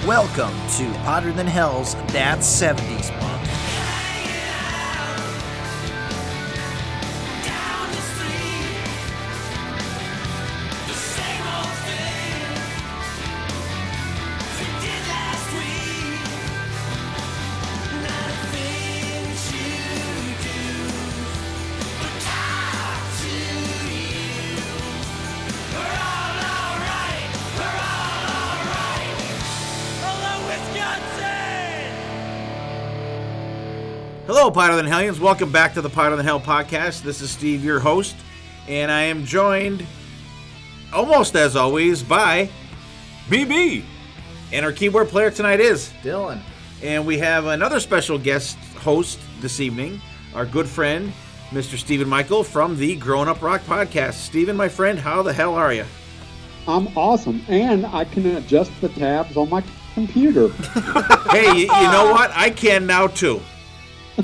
Welcome to Hotter Than Hell's That's 70's Month. Hello, Hotter Than Hellions. Welcome back to the Hotter Than Hell podcast. This is Steve, your host, and I am joined, almost as always, by BB. And our keyboard player tonight is Dylan. And we have another special guest host this evening, our good friend, Mr. Stephen Michael from the Growin Up Rock Podcast. Stephen, my friend, how the hell are you? I'm awesome, and I can adjust the tabs on my computer. Hey, you know what? I can now, too.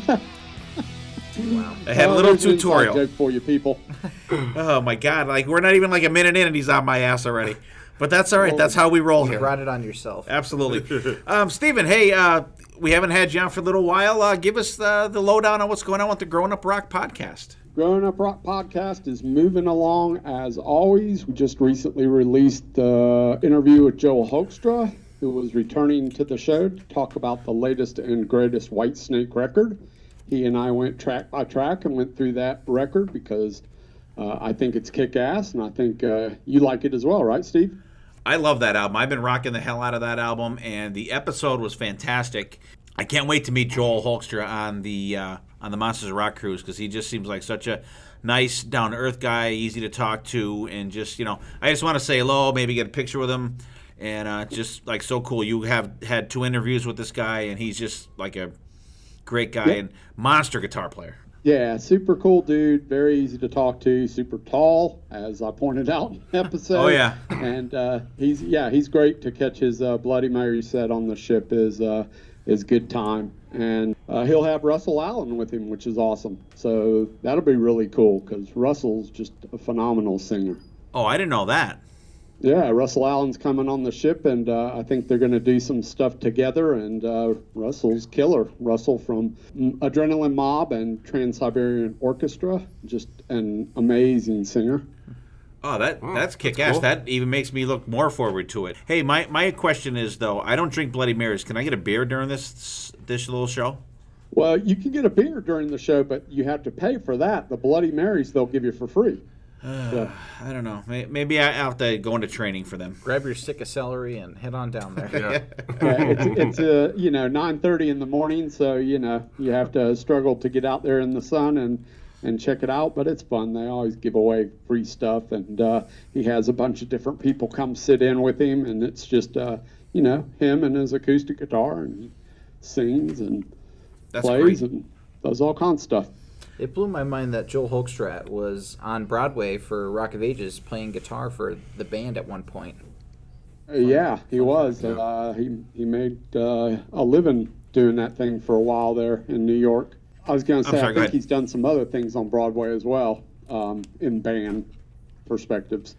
Wow. I had a little tutorial. Joke for you people. Oh my God! Like we're not even like a minute in, and he's on my ass already. But that's all right. That's how we roll You here. brought it on yourself. Absolutely. Stephen, hey, we haven't had you on for a little while. Give us the lowdown on what's going on with the Growin Up Rock Podcast. Growin Up Rock Podcast is moving along as always. We just recently released the interview with Joel Hoekstra, who was returning to the show to talk about the latest and greatest Whitesnake record. He and I went track by track and went through that record because I think it's kick-ass, and I think you like it as well, right, Steve? I love that album. I've been rocking the hell out of that album, and the episode was fantastic. I can't wait to meet Joel Hoekstra on the Monsters of Rock cruise because he just seems like such a nice, down-to-earth guy, easy to talk to, and just, I just want to say hello, maybe get a picture with him. And just like so cool. You have had 2 interviews with this guy, and he's just like a great guy and monster guitar player. Yeah, super cool dude. Very easy to talk to. Super tall, as I pointed out in the episode. Oh yeah. And he's great to catch his Bloody Mary set on the ship is good time. And he'll have Russell Allen with him, which is awesome. So that'll be really cool because Russell's just a phenomenal singer. Oh, I didn't know that. Yeah, Russell Allen's coming on the ship, and I think they're going to do some stuff together, and Russell's killer. Russell from Adrenaline Mob and Trans-Siberian Orchestra, just an amazing singer. Oh, that's kick-ass. Cool. That even makes me look more forward to it. Hey, my question is, though, I don't drink Bloody Marys. Can I get a beer during this little show? Well, you can get a beer during the show, but you have to pay for that. The Bloody Marys they'll give you for free. I don't know. Maybe I have to go into training for them. Grab your stick of celery and head on down there. It's 9:30 in the morning, so you have to struggle to get out there in the sun and check it out. But it's fun. They always give away free stuff, and he has a bunch of different people come sit in with him, and it's just him and his acoustic guitar, and he sings and plays and does all kinds of stuff. It blew my mind that Joel Hoekstra was on Broadway for Rock of Ages playing guitar for the band at one point. Yeah, he was. He made a living doing that thing for a while there in New York. I was going to say, I think he's done some other things on Broadway as well in band perspectives.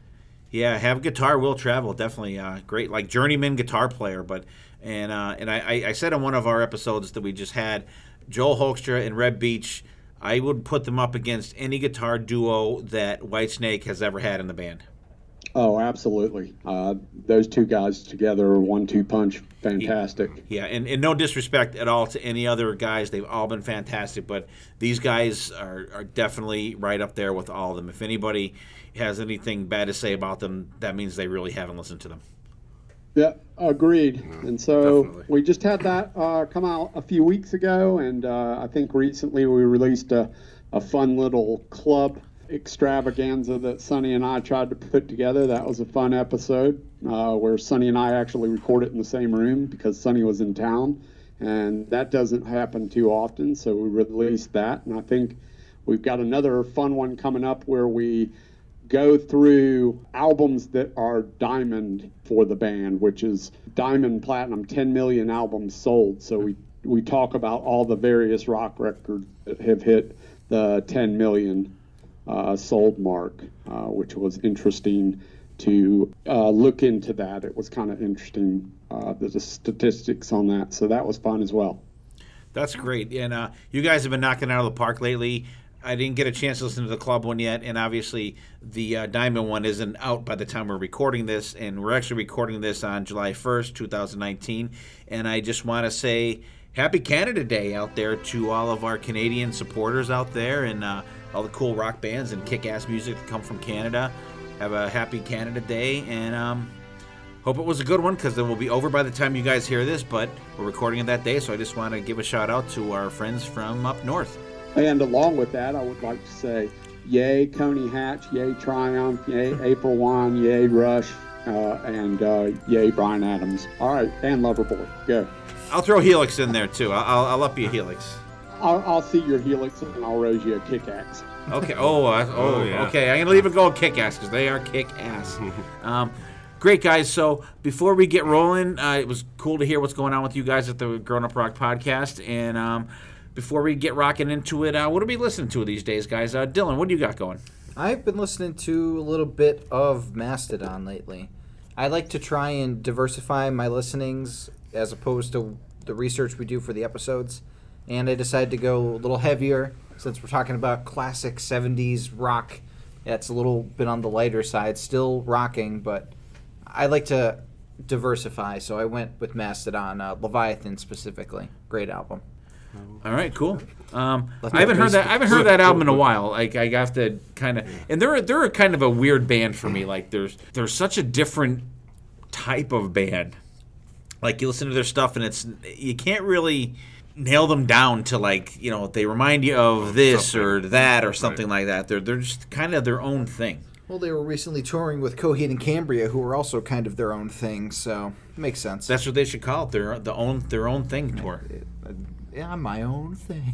Yeah, have a guitar will travel. Definitely great, like journeyman guitar player. And I said on one of our episodes that we just had, Joel Hoekstra and Red Beach, I would put them up against any guitar duo that Whitesnake has ever had in the band. Oh, absolutely. Those two guys together are 1-2 punch. Fantastic. Yeah, and no disrespect at all to any other guys. They've all been fantastic, but these guys are definitely right up there with all of them. If anybody has anything bad to say about them, that means they really haven't listened to them. Yeah, agreed. And so definitely. We just had that come out a few weeks ago, and I think recently we released a fun little club extravaganza that Sonny and I tried to put together. That was a fun episode where Sonny and I actually recorded in the same room because Sonny was in town, and that doesn't happen too often, so we released that. And I think we've got another fun one coming up where we go through albums that are diamond for the band, which is diamond, platinum, 10 million albums sold. So we talk about all the various rock records that have hit the 10 million sold mark, which was interesting to look into that. It was kind of interesting, the statistics on that. So that was fun as well. That's great. And you guys have been knocking it out of the park lately. I didn't get a chance to listen to the club one yet, and obviously the Diamond one isn't out by the time we're recording this, and we're actually recording this on July 1st, 2019. And I just want to say Happy Canada Day out there to all of our Canadian supporters out there, and all the cool rock bands and kick-ass music that come from Canada. Have a happy Canada Day, and hope it was a good one, because it will be over by the time you guys hear this, but we're recording it that day, so I just want to give a shout-out to our friends from up north. And along with that, I would like to say, yay Coney Hatch, yay Triumph, yay April Wine, yay Rush, and yay Bryan Adams. All right, and Loverboy, go. I'll throw Helix in there, too. I'll up you a Helix. I'll see your Helix, and I'll raise you a kick-axe. Okay. Yeah. Okay. I'm gonna leave it go with kick-ass, because they are kick-ass. Great, guys. So before we get rolling, it was cool to hear what's going on with you guys at the Growin Up Rock Podcast. And before we get rocking into it, what are we listening to these days, guys? Dylan, what do you got going? I've been listening to a little bit of Mastodon lately. I like to try and diversify my listenings as opposed to the research we do for the episodes. And I decided to go a little heavier since we're talking about classic 70s rock. That's a little bit on the lighter side, still rocking, but I like to diversify, so I went with Mastodon, Leviathan specifically. Great album. All right, cool. I haven't heard that album in a while. Like I have to kind of, and they're a kind of a weird band for me. Like there's such a different type of band. Like you listen to their stuff, and you can't really nail them down to, like, you know, they remind you of this or that or something like that. They're just kind of their own thing. Well, they were recently touring with Foghat and Cambria, who were also kind of their own thing, so it makes sense. That's what they should call it. Their own thing tour. Yeah, my own thing.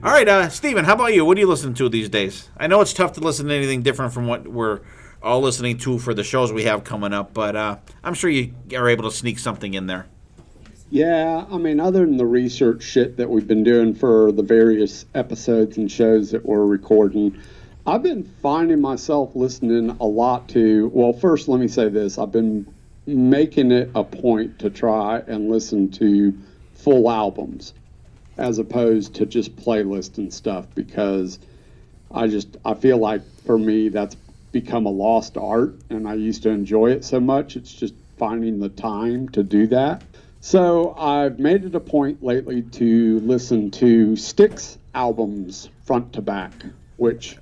All right, Steven, how about you? What are you listening to these days? I know it's tough to listen to anything different from what we're all listening to for the shows we have coming up, but I'm sure you are able to sneak something in there. Yeah, I mean, other than the research shit that we've been doing for the various episodes and shows that we're recording, I've been finding myself listening a lot to, well, first let me say this. I've been making it a point to try and listen to full albums as opposed to just playlists and stuff, because I feel like for me that's become a lost art, and I used to enjoy it so much. It's just finding the time to do that. So I've made it a point lately to listen to Styx albums front to back, which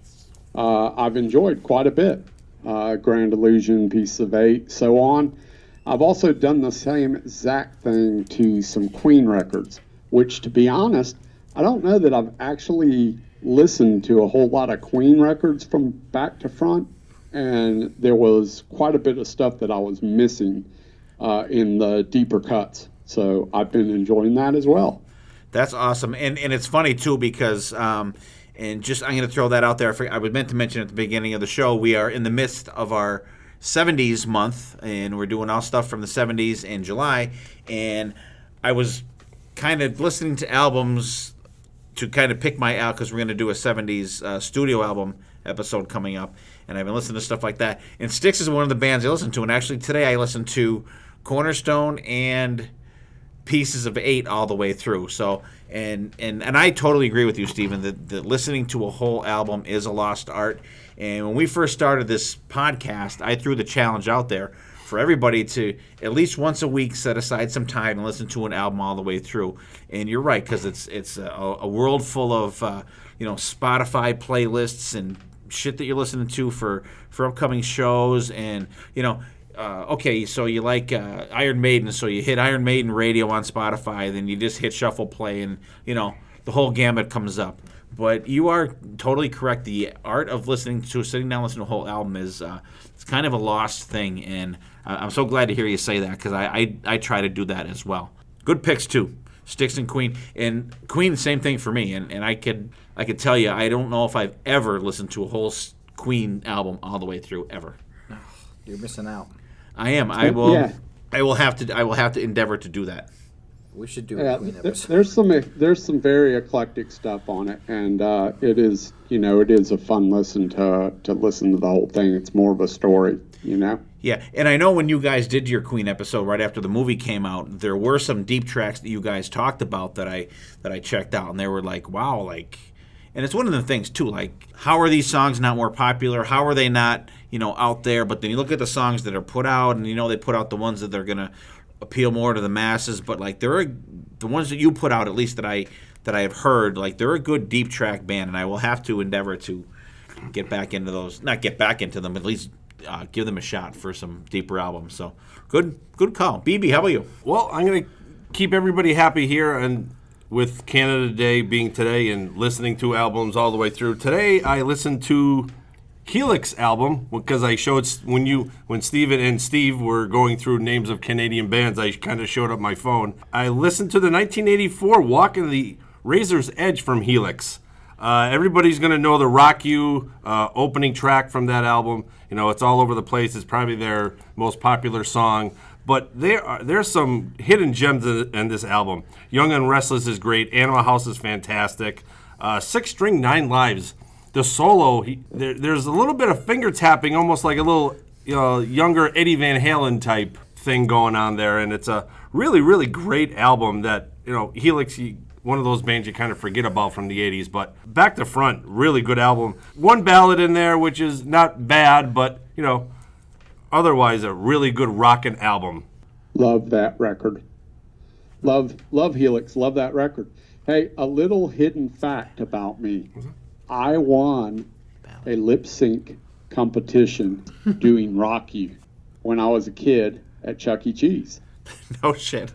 I've enjoyed quite a bit. Grand Illusion, Piece of Eight, so on. I've also done the same exact thing to some Queen records, which, to be honest, I don't know that I've actually listened to a whole lot of Queen records from back to front, and there was quite a bit of stuff that I was missing in the deeper cuts. So I've been enjoying that as well. That's awesome. And it's funny, too, because I'm going to throw that out there. I was meant to mention at the beginning of the show, we are in the midst of our 70s month, and we're doing all stuff from the 70s in July. And I was kind of listening to albums to kind of pick my out, because we're going to do a 70s studio album episode coming up. And I've been listening to stuff like that. And Styx is one of the bands I listen to. And actually today I listened to Cornerstone and Pieces of Eight all the way through. So and I totally agree with you, Stephen, that listening to a whole album is a lost art. And when we first started this podcast, I threw the challenge out there for everybody to at least once a week set aside some time and listen to an album all the way through. And you're right, because it's a world full of Spotify playlists and shit that you're listening to for upcoming shows. And okay, so you like Iron Maiden, so you hit Iron Maiden radio on Spotify, then you just hit shuffle play, and the whole gamut comes up. But you are totally correct. The art of sitting down listening to a whole album is it's kind of a lost thing, and I'm so glad to hear you say that, because I try to do that as well. Good picks too, Styx and Queen. And Queen, same thing for me. And I could tell you, I don't know if I've ever listened to a whole Queen album all the way through ever. You're missing out. I am. I will. Yeah. I will have to endeavor to do that. We should do a Queen episode. There's some very eclectic stuff on it, and it is a fun listen to listen to the whole thing. It's more of a story, Yeah, and I know when you guys did your Queen episode right after the movie came out, there were some deep tracks that you guys talked about that I checked out, and they were like, wow, like, and it's one of the things too, like, how are these songs not more popular? How are they not, out there? But then you look at the songs that are put out, and they put out the ones that they're gonna appeal more to the masses. But like, there are the ones that you put out, at least that I have heard, like, they're a good deep track band, and I will have to endeavor to get back into those. Not get back into them, at least. Give them a shot for some deeper albums. So good call. BB, how about you? Well, I'm going to keep everybody happy here, and with Canada Day being today and listening to albums all the way through. Today I listened to Helix album because I showed when Steven and Steve were going through names of Canadian bands, I kind of showed up my phone. I listened to the 1984 Walking the Razor's Edge from Helix. Everybody's going to know the Rock You opening track from that album. It's all over the place. It's probably their most popular song. But there's some hidden gems in this album. Young and Restless is great. Animal House is fantastic. 6-String 9 Lives. The solo, there's a little bit of finger tapping, almost like a little younger Eddie Van Halen type thing going on there. And it's a really, really great album that, Helix, one of those bands you kind of forget about from the 80s. But back to front, really good album. One ballad in there, which is not bad, but, otherwise a really good rockin' album. Love that record. Love Helix. Love that record. Hey, a little hidden fact about me. I won a lip sync competition doing Rock You when I was a kid at Chuck E. Cheese. No shit.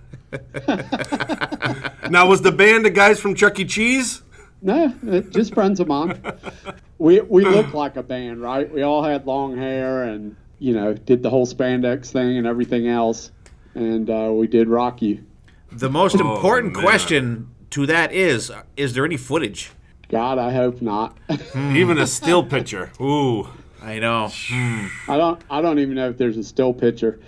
Now, was the band the guys from Chuck E. Cheese? No, just friends of mine. We looked like a band, right? We all had long hair and, did the whole spandex thing and everything else. And we did Rock You. The most important question to that is there any footage? God, I hope not. Even a still picture. Ooh. I know. I don't even know if there's a still picture.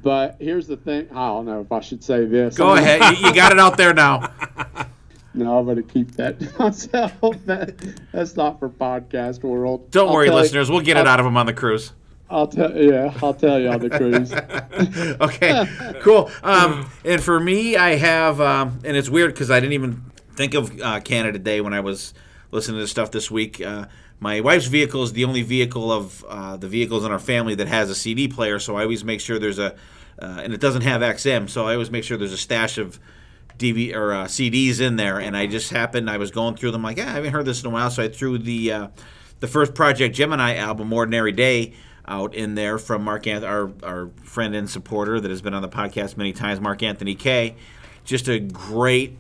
But here's the thing. I don't know if I should say this. Go ahead. You got it out there now. No, I'm going to keep that to myself. That's not for podcast world. Don't worry, listeners. We'll get it out of them on the cruise. I'll tell you on the cruise. Okay, cool. And for me, I have, and it's weird because I didn't even think of Canada Day when I was listening to this stuff this week. My wife's vehicle is the only vehicle of the vehicles in our family that has a CD player, so I always make sure there's and it doesn't have XM, so I always make sure there's a stash of CDs in there. And I was going through them like, I haven't heard this in a while, so I threw the first Project Gemini album, Ordinary Day, out in there from Mark Anthony, our friend and supporter that has been on the podcast many times, Mark Anthony K. Just a great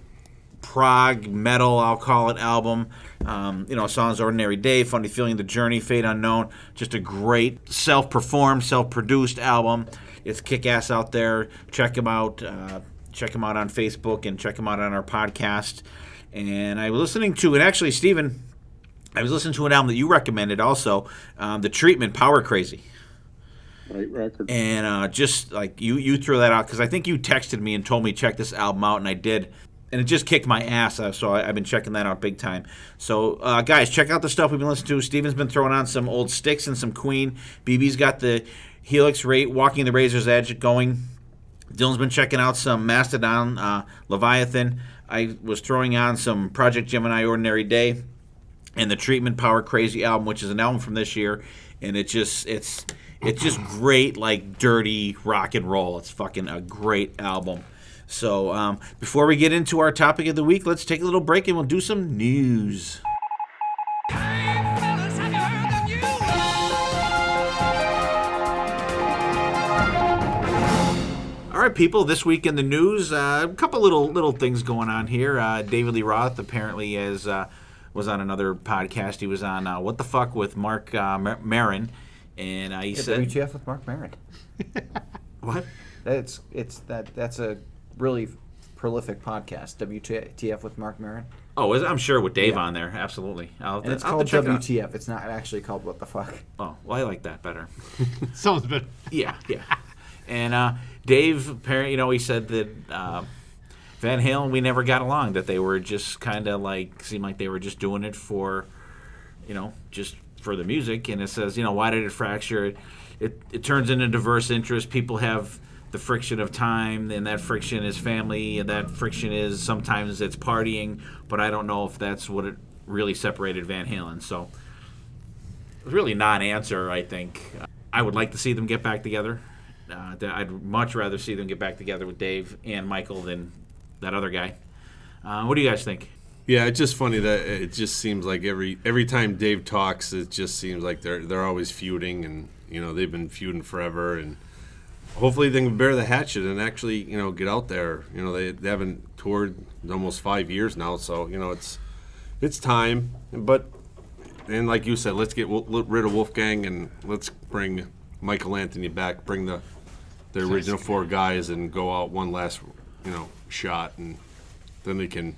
prog metal, I'll call it, album. Songs Ordinary Day, Funny Feeling, The Journey, Fate Unknown. Just a great self-performed, self-produced album. It's kick-ass out there. Check him out. Check him out on Facebook and check him out on our podcast. And I was listening to, and actually, Steven, I was listening to an album that you recommended also, The Treatment, Power Crazy. Great record. And just like you threw that out because I think you texted me and told me check this album out, and I did. And it just kicked my ass, so I've been checking that out big time. So, guys, check out the stuff we've been listening to. Steven's been throwing on some old Styx and some Queen. BB's got the Helix Walking the Razor's Edge going. Dylan's been checking out some Mastodon, Leviathan. I was throwing on some Project Gemini, Ordinary Day, and the Treatment Power Crazy album, which is an album from this year. And it's just great, like, dirty rock and roll. It's fucking a great album. So before we get into our topic of the week, let's take a little break and we'll do some news. All right, people, this week in the news, a couple little things going on here. David Lee Roth apparently was on another podcast. He was on What the Fuck with Mark Maron, and he said WTF with Mark Maron. What? That's a really prolific podcast. WTF with Mark Maron. Oh, I'm sure with Dave on there, absolutely. And it's called WTF. It's not actually called What the Fuck. Oh, well, I like that better. Sounds better. Yeah. And Dave, apparently, he said that Van Halen, we never got along. That they were just kind of like seemed like they were just doing it for, just for the music. And it says, why did it fracture? It turns into diverse interests. People have the friction of time, and that friction is family, and that friction is sometimes it's partying. But I don't know if that's what it really separated Van Halen. So it was really a non-answer, I think. I would like to see them get back together. I'd much rather see them get back together with Dave and Michael than that other guy. What do you guys think? Yeah, it's just funny that it just seems like every time Dave talks, it just seems like they're always feuding, and they've been feuding forever, and hopefully they can bear the hatchet and actually get out there. They haven't toured in almost 5 years now, so it's time. And like you said, let's get rid of Wolfgang and let's bring Michael Anthony back. Bring the original 4 guys and go out one last shot, and then they can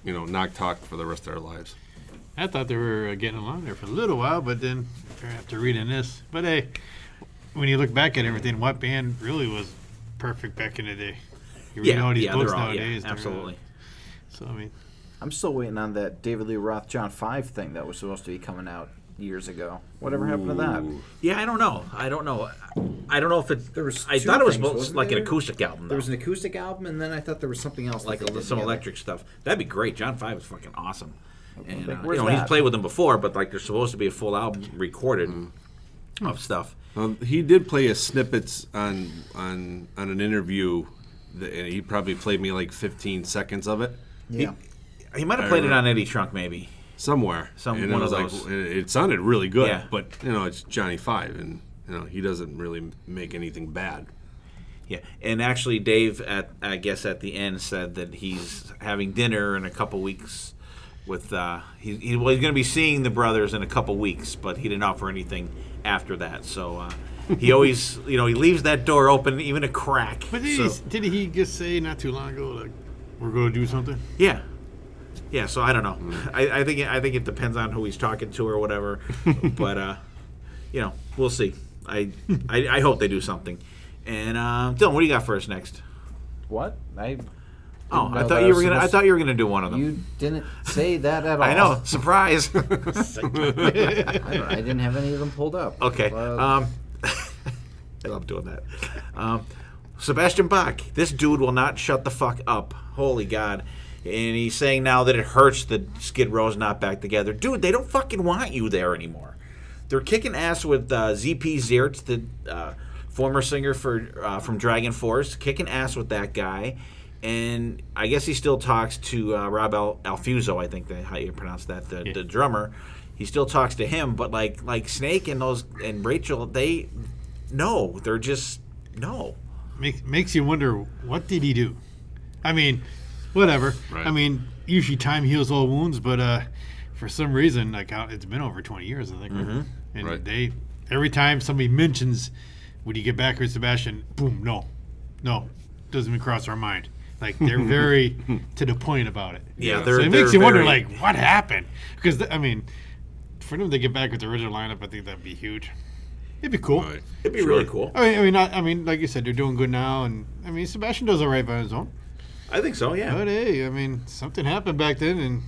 not talk for the rest of their lives. I thought they were getting along there for a little while, but then after reading this, but hey, when you look back at everything, what band really was perfect back in the day? You read all these books nowadays. Absolutely. So I mean, I'm still waiting on that David Lee Roth John 5 thing that was supposed to be coming out years ago. Whatever happened to that? Yeah, I don't know. I don't know if it. There was I two thought it was things, supposed wasn't like an there? acoustic album. Though. There was an acoustic album, and then I thought there was something else. like that they did some together. electric stuff. That'd be great. John 5 is fucking awesome. And Where's he's that? played with them before, but like there's supposed to be a full album recorded of stuff. He did play a snippets on an interview, and he probably played me like 15 seconds of it. Yeah. He might have played it on Eddie Trunk, maybe. Somewhere. One it of was those. Like, it sounded really good, Yeah. but it's Johnny Five, and he doesn't really make anything bad. Yeah, and actually, Dave, I guess at the end, said that he's having dinner in a couple weeks with. He's going to be seeing the brothers in a couple weeks, but he didn't offer anything after that. So he always, he leaves that door open, even a crack. but did he just say not too long ago, like, we're going to do something? Yeah. Yeah, so I don't know. I think it depends on who he's talking to or whatever. But we'll see. I hope they do something. And Dylan, what do you got for us next? What? I thought you were gonna do one of them. You didn't say that at all. I know, surprise. I didn't have any of them pulled up. Okay. I love doing that. Sebastian Bach. This dude will not shut the fuck up. Holy God. And he's saying now that it hurts that Skid Row's not back together. Dude, they don't fucking want you there anymore. They're kicking ass with ZP Ziertz, the former singer from Dragon Force, kicking ass with that guy. And I guess he still talks to Rob Alfuso, I think how you pronounce that, the drummer. He still talks to him, but like Snake and Rachel, they're just no. Makes you wonder, what did he do? I mean, whatever. Right. I mean, usually time heals all wounds, but for some reason, like it's been over 20 years, I think. Mm-hmm. And Right. every time somebody mentions, would you get back with Sebastian? Boom, no, doesn't even cross our mind. Like they're very to the point about it. Yeah, So it makes you wonder, very- like, what happened? Because I mean, for them to get back with the original lineup, I think that'd be huge. It'd be cool. Right. It'd be really cool. I mean, like you said, they're doing good now, and I mean, Sebastian does all right by his own. I think so, yeah. But hey, I mean, something happened back then, and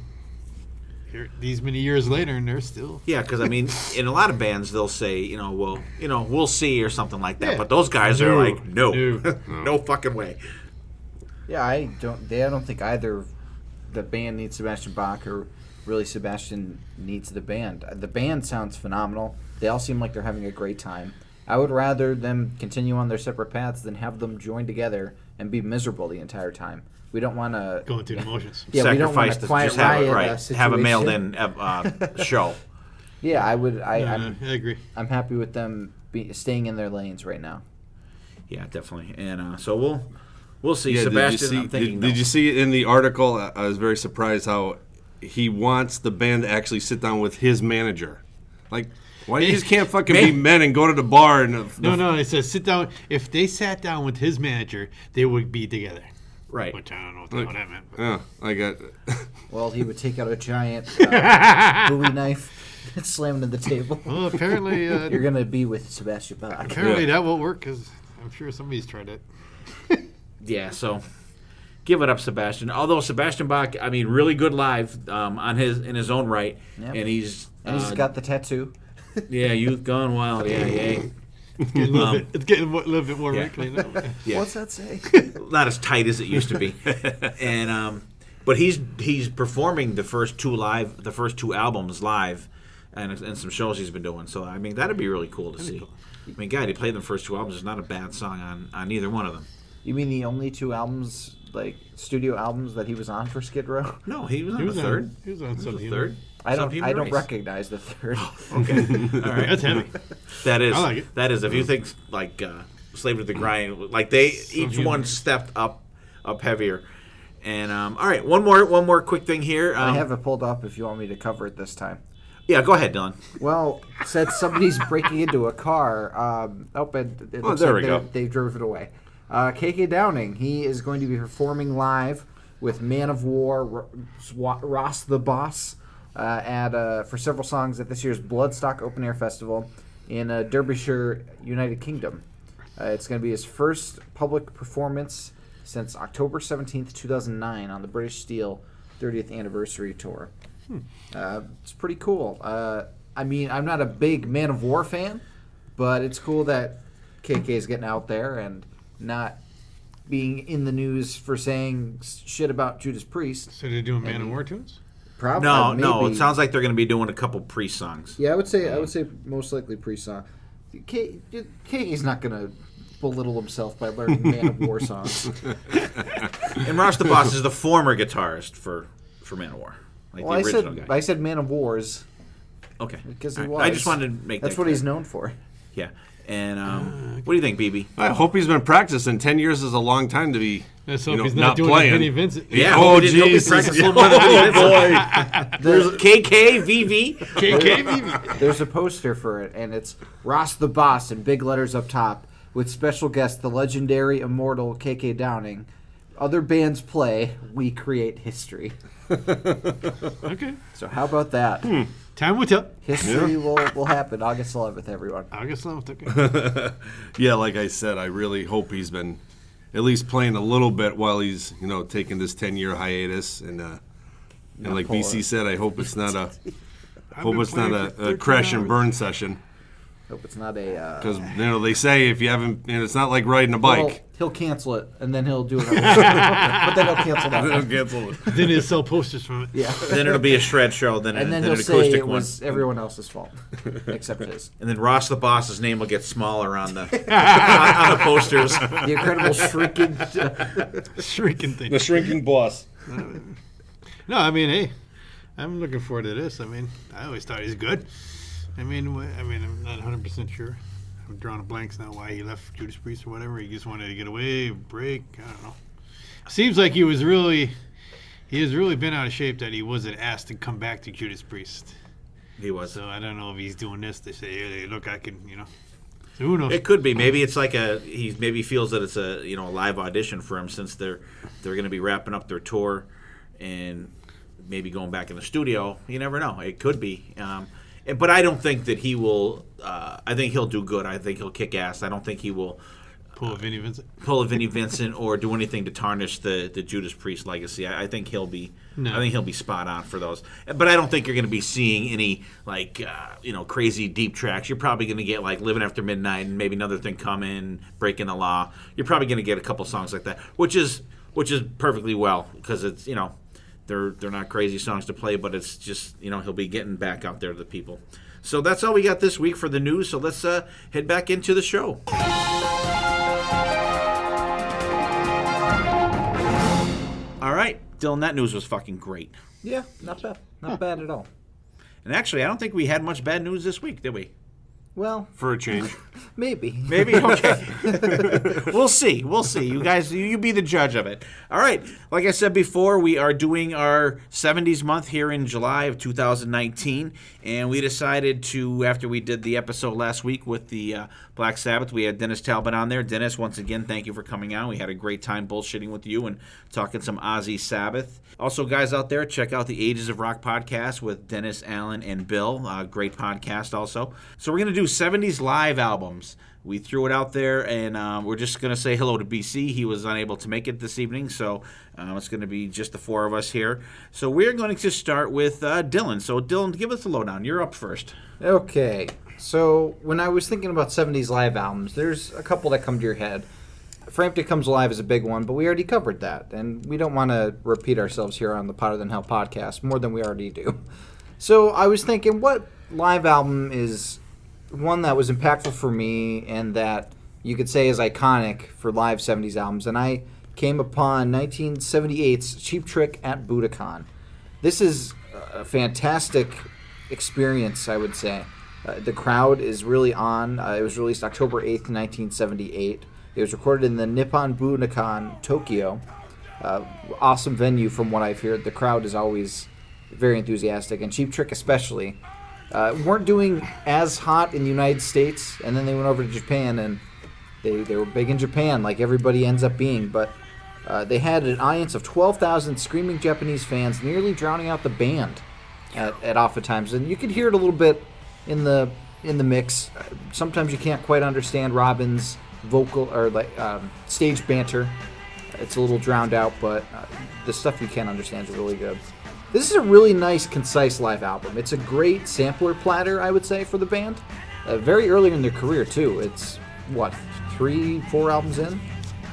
here, these many years later, and they're still. Yeah, because I mean, in a lot of bands, they'll say, we'll see or something like that. Yeah. But those guys are like, no, No. no fucking way. Yeah, I don't think either the band needs Sebastian Bach or really Sebastian needs the band. The band sounds phenomenal. They all seem like they're having a great time. I would rather them continue on their separate paths than have them join together and be miserable the entire time. We don't want to Going through the motions. Yeah, we don't want Sacrifice a to quiet just have riot have a situation. mailed-in show. Yeah, I would. I agree. I'm happy with them staying in their lanes right now. Yeah, definitely. And so we'll see. Yeah, Sebastian, I'm thinking did you see in the article? I was very surprised how he wants the band to actually sit down with his manager. Like, why you just can't fucking be men and go to the bar and No, it says sit down. If they sat down with his manager, they would be together. right. Which I don't know what the hell that meant. But. Yeah, I got. Well, he would take out a giant Bowie knife and slam it into the table. Well, apparently, You're gonna be with Sebastian Bach. apparently Yeah. that won't work because I'm sure somebody's tried it. Yeah, so Give it up, Sebastian. Although Sebastian Bach, I mean, really good live in his own right, Yep. and he's got the tattoo. Yeah, youth gone wild. Yeah. It's getting a little bit more wrinkly now. Yeah. What's that say? Not as tight as it used to be, and but he's performing the first two albums live, and some shows he's been doing. So I mean, that'd be really cool to see. Cool. I mean, God, he played the first two albums. There's not a bad song on either one of them. You mean the only two albums, like studio albums, that he was on for Skid Row? No, he was on the third. He was on some the third. I don't Subhuman Race. recognize the third. Okay, all right. That's heavy. That is. I like it. That is. If you think like Slave to the Grind, like they each Subhuman. one stepped up heavier. And all right, one more quick thing here. I have it pulled up if you want me to cover it this time. Yeah, go ahead, Dylan. Well, said somebody's breaking into a car. It looks there like we go. they drove it away. KK Downing, he is going to be performing live with Man of War, Ross the Boss, for several songs at this year's Bloodstock Open Air Festival in Derbyshire, United Kingdom. It's going to be his first public performance since October 17th, 2009 on the British Steel 30th Anniversary Tour. It's pretty cool. I mean, I'm not a big Man of War fan, but it's cool that KK is getting out there and not being in the news for saying shit about Judas Priest. So they're doing Man of War tunes? Probably. No. maybe. It sounds like they're going to be doing a couple Priest songs. Yeah, I would say most likely Priest song. KK's not going to belittle himself by learning Man of War songs. And Ross the Boss is the former guitarist for Manowar, like Well, the original guy. I said Man of Wars Okay, because he All was. right. I just wanted to make That's that what clear. he's known for. Yeah. And what do you think, BB? I hope he's been practicing. 10 years is a long time to be Let's you hope know, he's not not doing playing. Vinnie Vincent. Yeah. Oh, hope he didn't- hope he jeez. practiced a little bit of Vinnie Vincent. There's KKVV. KKVV. There's a poster for it, and it's Ross the Boss in big letters up top with special guest, the legendary, immortal KK Downing. Other bands play, we create history. Okay. So how about that? Time will tell. History will happen August 11th, everyone. August 11th. Okay. Yeah, like I said, I really hope he's been at least playing a little bit while he's, taking this 10-year hiatus. And like Polar. BC said, I hope it's not been playing for a 13 crash and hours. burn session. Hope it's not a... Because they say if you haven't, it's not like riding a bike. Well, he'll cancel it, and then he'll do it. But then he'll cancel that one. Cancel it. Then he'll sell posters from it. Yeah. Then it'll be a shred show. Then And then an he'll say acoustic it one. was everyone else's fault, except his. And then Ross the Boss's name will get smaller on the on the posters. The incredible shrinking... Shrinking thing. The shrinking boss. No, I mean, hey, I'm looking forward to this. I mean, I always thought he's good. I mean, I'm not 100% sure. I'm drawing a blanks now why he left Judas Priest or whatever. He just wanted to get away, break. I don't know. Seems like he has really been out of shape that he wasn't asked to come back to Judas Priest. He was. So I don't know if he's doing this to say, hey, look, I can, So who knows? It could be. Maybe it's like he maybe feels that it's a a live audition for him since they're going to be wrapping up their tour and maybe going back in the studio. You never know. It could be. But I don't think that he will. I think he'll do good. I think he'll kick ass. I don't think he will Pull a Vinnie Vincent. pull a Vinnie Vincent or do anything to tarnish the Judas Priest legacy. I think he'll be. No. I think he'll be spot on for those. But I don't think you're going to be seeing any crazy deep tracks. You're probably going to get like Living After Midnight and maybe Another Thing Coming, Breaking the Law. You're probably going to get a couple songs like that, which is perfectly well because it's they're not crazy songs to play, but it's just he'll be getting back out there to the people. So that's all we got this week for the news. So let's head back into the show. All right, Dylan, that news was fucking great. Yeah, not bad. Not bad at all. And actually, I don't think we had much bad news this week, did we? Well, For a change. maybe. Maybe? Okay. We'll see. We'll see. You guys, you be the judge of it. All right. Like I said before, we are doing our 70s month here in July of 2019. And we decided to, after we did the episode last week with the Black Sabbath, we had Dennis Talbot on there. Dennis, once again, thank you for coming on. We had a great time bullshitting with you and talking some Ozzy Sabbath. Also, guys out there, check out the Ages of Rock podcast with Dennis, Allen, and Bill. Great podcast also. So we're going to do 70s live albums. we threw it out there, and we're just going to say hello to BC. He was unable to make it this evening, so it's going to be just the four of us here. So we're going to start with Dylan. So, Dylan, give us the lowdown. You're up first. Okay. So when I was thinking about 70s live albums, there's a couple that come to your head. Frampton Comes Alive is a big one, but we already covered that, and we don't want to repeat ourselves here on the Potter Than Hell podcast more than we already do. So I was thinking, what live album is one that was impactful for me and that you could say is iconic for live 70s albums? And I came upon 1978's Cheap Trick at Budokan. This is a fantastic experience, I would say. The crowd is really on. It was released October 8th, 1978. It was recorded in the Nippon Budokan, Tokyo. Awesome venue from what I've heard. The crowd is always very enthusiastic, and Cheap Trick especially. Weren't doing as hot in the United States, and then they went over to Japan, and they were big in Japan, like everybody ends up being. But they had an audience of 12,000 screaming Japanese fans, nearly drowning out the band at oftentimes. And you could hear it a little bit in the mix. Sometimes you can't quite understand Robin's vocal or stage banter. It's a little drowned out, but the stuff you can understand is really good. This is a really nice, concise live album. It's a great sampler platter, I would say, for the band. Very early in their career, too. It's, 3-4 albums in?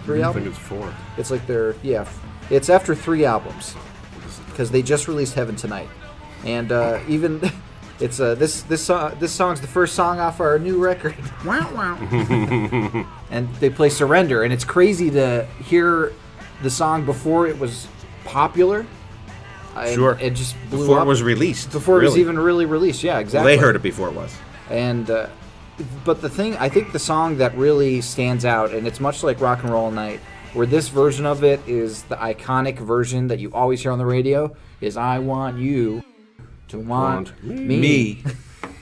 3 albums? I think it's 4. It's like it's after 3 albums, because they just released Heaven Tonight. And even... It's this song's the first song off our new record. Wow, wow. And they play Surrender, and it's crazy to hear the song before it was popular. Sure. It just blew before up. It was released. Before it was even really released. Yeah, exactly. Well, they heard it before it was. And but I think the song that really stands out, and it's much like Rock and Roll All Night, where this version of it is the iconic version that you always hear on the radio, is I Want You to Want Me.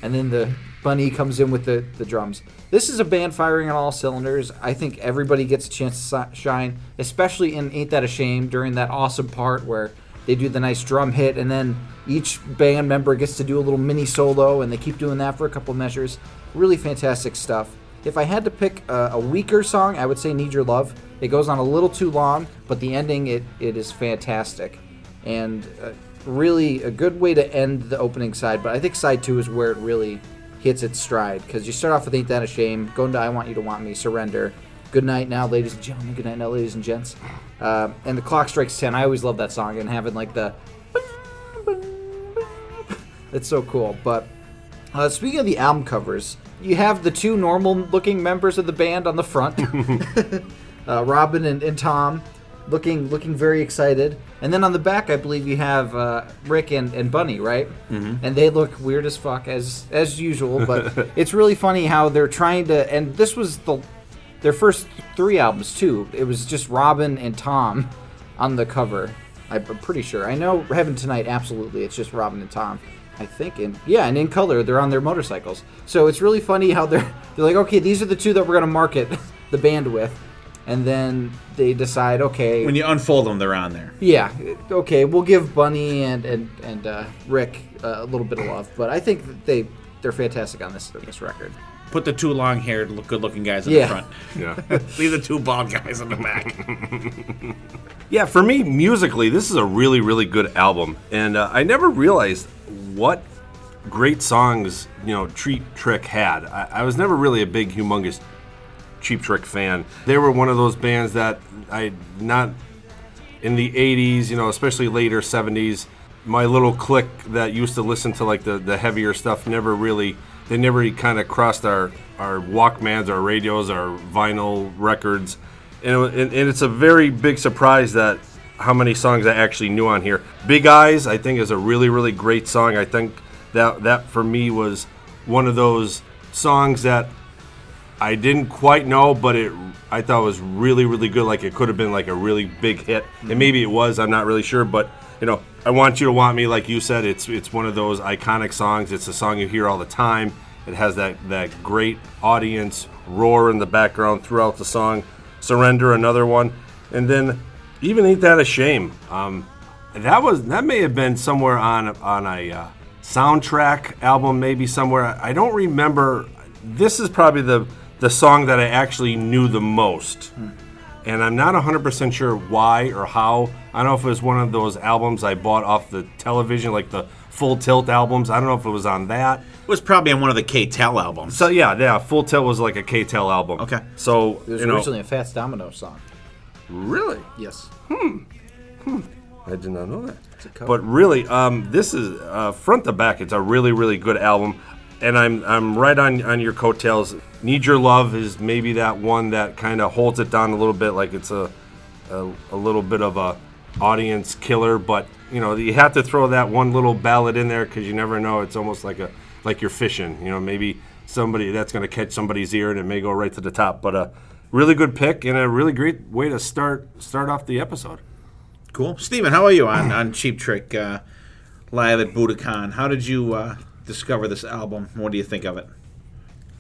And then the bunny comes in with the drums. This is a band firing on all cylinders. I think everybody gets a chance to shine, especially in Ain't That a Shame, during that awesome part where they do the nice drum hit, and then each band member gets to do a little mini solo, and they keep doing that for a couple measures. Really fantastic stuff. If I had to pick a weaker song, I would say Need Your Love. It goes on a little too long, but the ending, it is fantastic. And really a good way to end the opening side, but I think side 2 is where it really hits its stride, because you start off with Ain't That a Shame, go into I Want You to Want Me, Surrender, Good Night Now, ladies and gentlemen, Good Night Now, ladies and gents, and the clock strikes 10. I always love that song, and having like the it's so cool. But speaking of the album covers, you have the 2 normal looking members of the band on the front, Robin and Tom, looking very excited. And then on the back, I believe you have Rick and Bunny, right? Mm-hmm. And they look weird as fuck, as usual. But it's really funny how they're trying to... And this was their first 3 albums, too. It was just Robin and Tom on the cover, I'm pretty sure. I know Heaven Tonight, absolutely. It's just Robin and Tom, I think. And in color, they're on their motorcycles. So it's really funny how they're like, okay, these are the 2 that we're going to market the band with. And then they decide, okay... When you unfold them, they're on there. Yeah, okay, we'll give Bunny and Rick a little bit of love. But I think that they're fantastic on this record. Put the 2 long-haired, good-looking guys in the front. Yeah. Leave the 2 bald guys in the back. Yeah, for me, musically, this is a really, really good album. And I never realized what great songs, Cheap Trick had. I was never really a big, humongous Cheap Trick fan. They were one of those bands that not in the 80s, especially later 70s, my little clique that used to listen to like the heavier stuff never kind of crossed our Walkmans, our radios, our vinyl records. And it's a very big surprise that how many songs I actually knew on here. Big Eyes, I think, is a really, really great song. I think that for me was one of those songs that I didn't quite know, but I thought it was really, really good. Like it could have been like a really big hit, and maybe it was. I'm not really sure, but I Want You to Want Me, like you said, it's one of those iconic songs. It's a song you hear all the time. It has that great audience roar in the background throughout the song. Surrender, another one, and then even Ain't That a Shame. That may have been somewhere on a soundtrack album, maybe somewhere. I don't remember. This is probably the the song that I actually knew the most. And I'm not 100% sure why or how. I don't know if it was one of those albums I bought off the television, like the Full Tilt albums. I don't know if it was on that. It was probably on one of the K-Tel albums. So yeah, Full Tilt was like a K-Tel album. Okay. So It was originally a Fats Domino song. Really? Yes. I did not know that. It's a cover. But really, this is front to back. It's a really, really good album, and I'm right on your coattails. Need Your Love is maybe that one that kind of holds it down a little bit, like it's a little bit of a audience killer. But you have to throw that one little ballad in there because you never know. It's almost like you're fishing. Maybe somebody that's going to catch somebody's ear and it may go right to the top. But really good pick and a really great way to start off the episode. Cool. Steven, how are you on Cheap Trick live at Budokan? How did you discover this album? What do you think of it?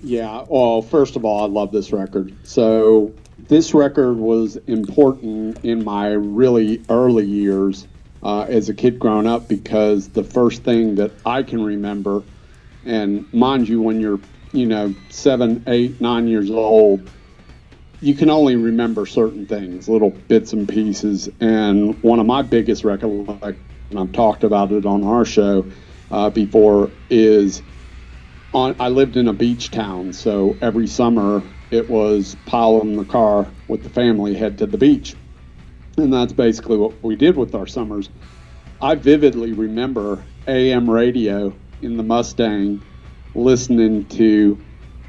Yeah, well, first of all, I love this record. So this record was important in my really early years as a kid growing up because the first thing that I can remember, and mind you, when you're 7, 8, 9 years old, you can only remember certain things, little bits and pieces. And one of my biggest recollections, and I've talked about it on our show before, is I lived in a beach town, so every summer it was pile in the car with the family, head to the beach. And that's basically what we did with our summers. I vividly remember AM radio in the Mustang listening to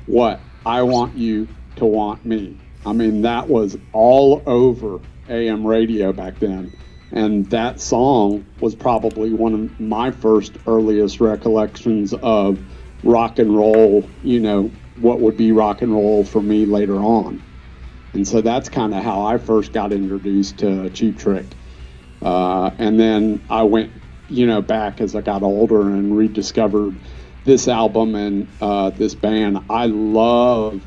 What I Want You to Want Me. I mean, that was all over AM radio back then. And that song was probably one of my first earliest recollections of rock and roll, what would be rock and roll for me later on. And so that's kind of how I first got introduced to Cheap Trick. And then I went, back as I got older and rediscovered this album and this band. I love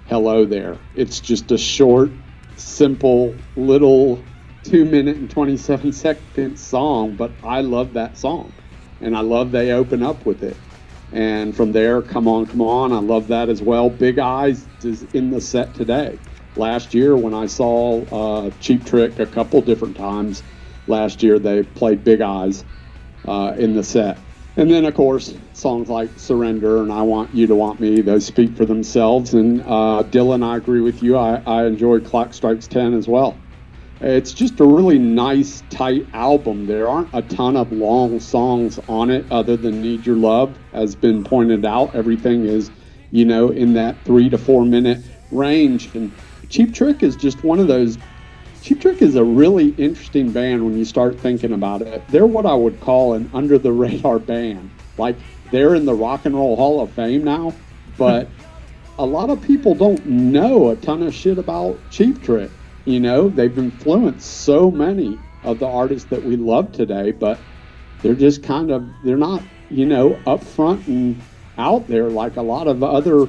Hello There. It's just a short, simple, little 2-minute and 27-second song, but I love that song. And I love they open up with it. And from there, Come On, Come On, I love that as well. Big Eyes is in the set today. Last year when I saw Cheap Trick a couple different times last year, they played Big Eyes in the set. And then, of course, songs like Surrender and I Want You to Want Me, those speak for themselves. And Dylan, I agree with you. I enjoyed Clock Strikes 10 as well. It's just a really nice, tight album. There aren't a ton of long songs on it other than Need Your Love. As been pointed out, everything is, in that 3 to 4 minute range. And Cheap Trick is just one of those. Cheap Trick is a really interesting band when you start thinking about it. They're what I would call an under-the-radar band. Like, they're in the Rock and Roll Hall of Fame now, but a lot of people don't know a ton of shit about Cheap Trick. They've influenced so many of the artists that we love today, but they're just they're not, up front and out there like a lot of other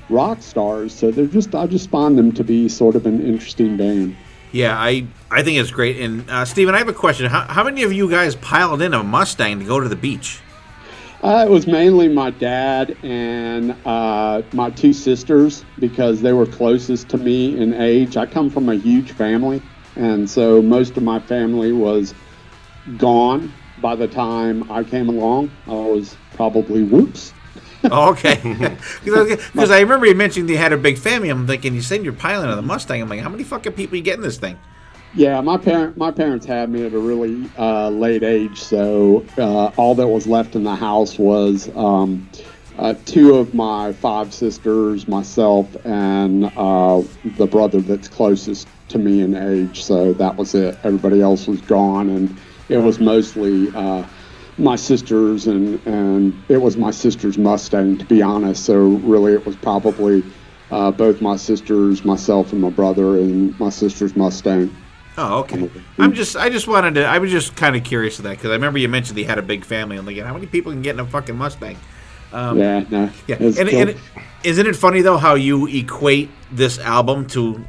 rock stars. So I just find them to be sort of an interesting band. Yeah, I think it's great. And Steven, I have a question. How many of you guys piled in a Mustang to go to the beach? It was mainly my dad and my two sisters because they were closest to me in age. I come from a huge family, and so most of my family was gone by the time I came along. I was probably whoops. Oh, okay. Because I remember you mentioned you had a big family. I'm thinking, you said you're piloting the Mustang. I'm like, how many fucking people you get in this thing? Yeah, my parents had me at a really late age, so all that was left in the house was 2 of my 5 sisters, myself, and the brother that's closest to me in age. So that was it. Everybody else was gone, and it was mostly my sisters, and it was my sister's Mustang, to be honest. So really, it was probably both my sisters, myself, and my brother, and my sister's Mustang. Oh, okay. I was just kind of curious of that because I remember you mentioned he had a big family. I'm like, how many people can get in a fucking Mustang? Yeah. And isn't it funny though how you equate this album to,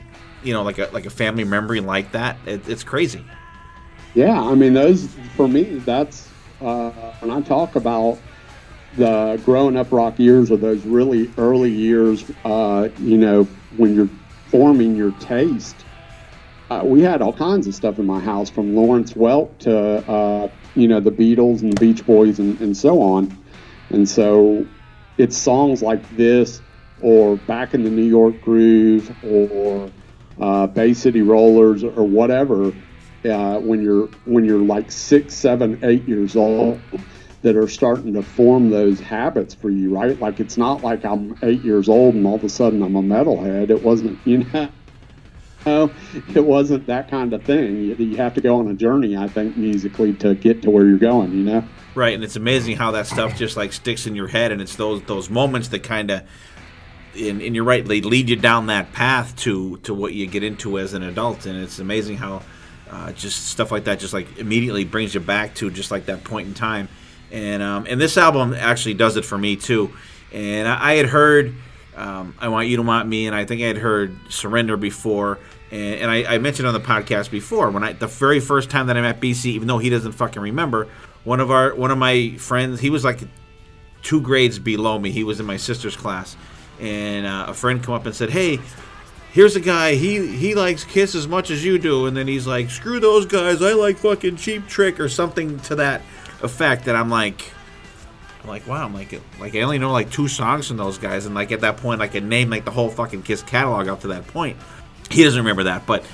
like a family memory like that? It's crazy. Yeah, I mean, those for me, that's when I talk about the Growin Up Rock years are those really early years, when you're forming your taste. We had all kinds of stuff in my house, from Lawrence Welk to, the Beatles and the Beach Boys and so on. And so it's songs like this, or Back in the New York Groove, or Bay City Rollers, or whatever, when you're like 6, 7, 8 years old, that are starting to form those habits for you, right? Like, it's not like I'm 8 years old and all of a sudden I'm a metalhead. It wasn't, it wasn't that kind of thing. You have to go on a journey, I think, musically to get to where you're going, Right, and it's amazing how that stuff just like sticks in your head, and it's those moments that kind of, and you're right, they lead you down that path to what you get into as an adult, and it's amazing how just stuff like that just like immediately brings you back to just like that point in time. And this album actually does it for me too. And I had heard I Want You to Want Me, and I think I had heard Surrender before. And I mentioned on the podcast before, the very first time that I met BC, even though he doesn't fucking remember, one of my friends, he was like 2 grades below me. He was in my sister's class, and a friend come up and said, "Hey, here's a guy, he likes Kiss as much as you do." And then he's like, "Screw those guys, I like fucking Cheap Trick," or something to that effect. That I'm like, wow, I'm like I only know like 2 songs from those guys, and like at that point I could name like the whole fucking Kiss catalog up to that point. He doesn't remember that, but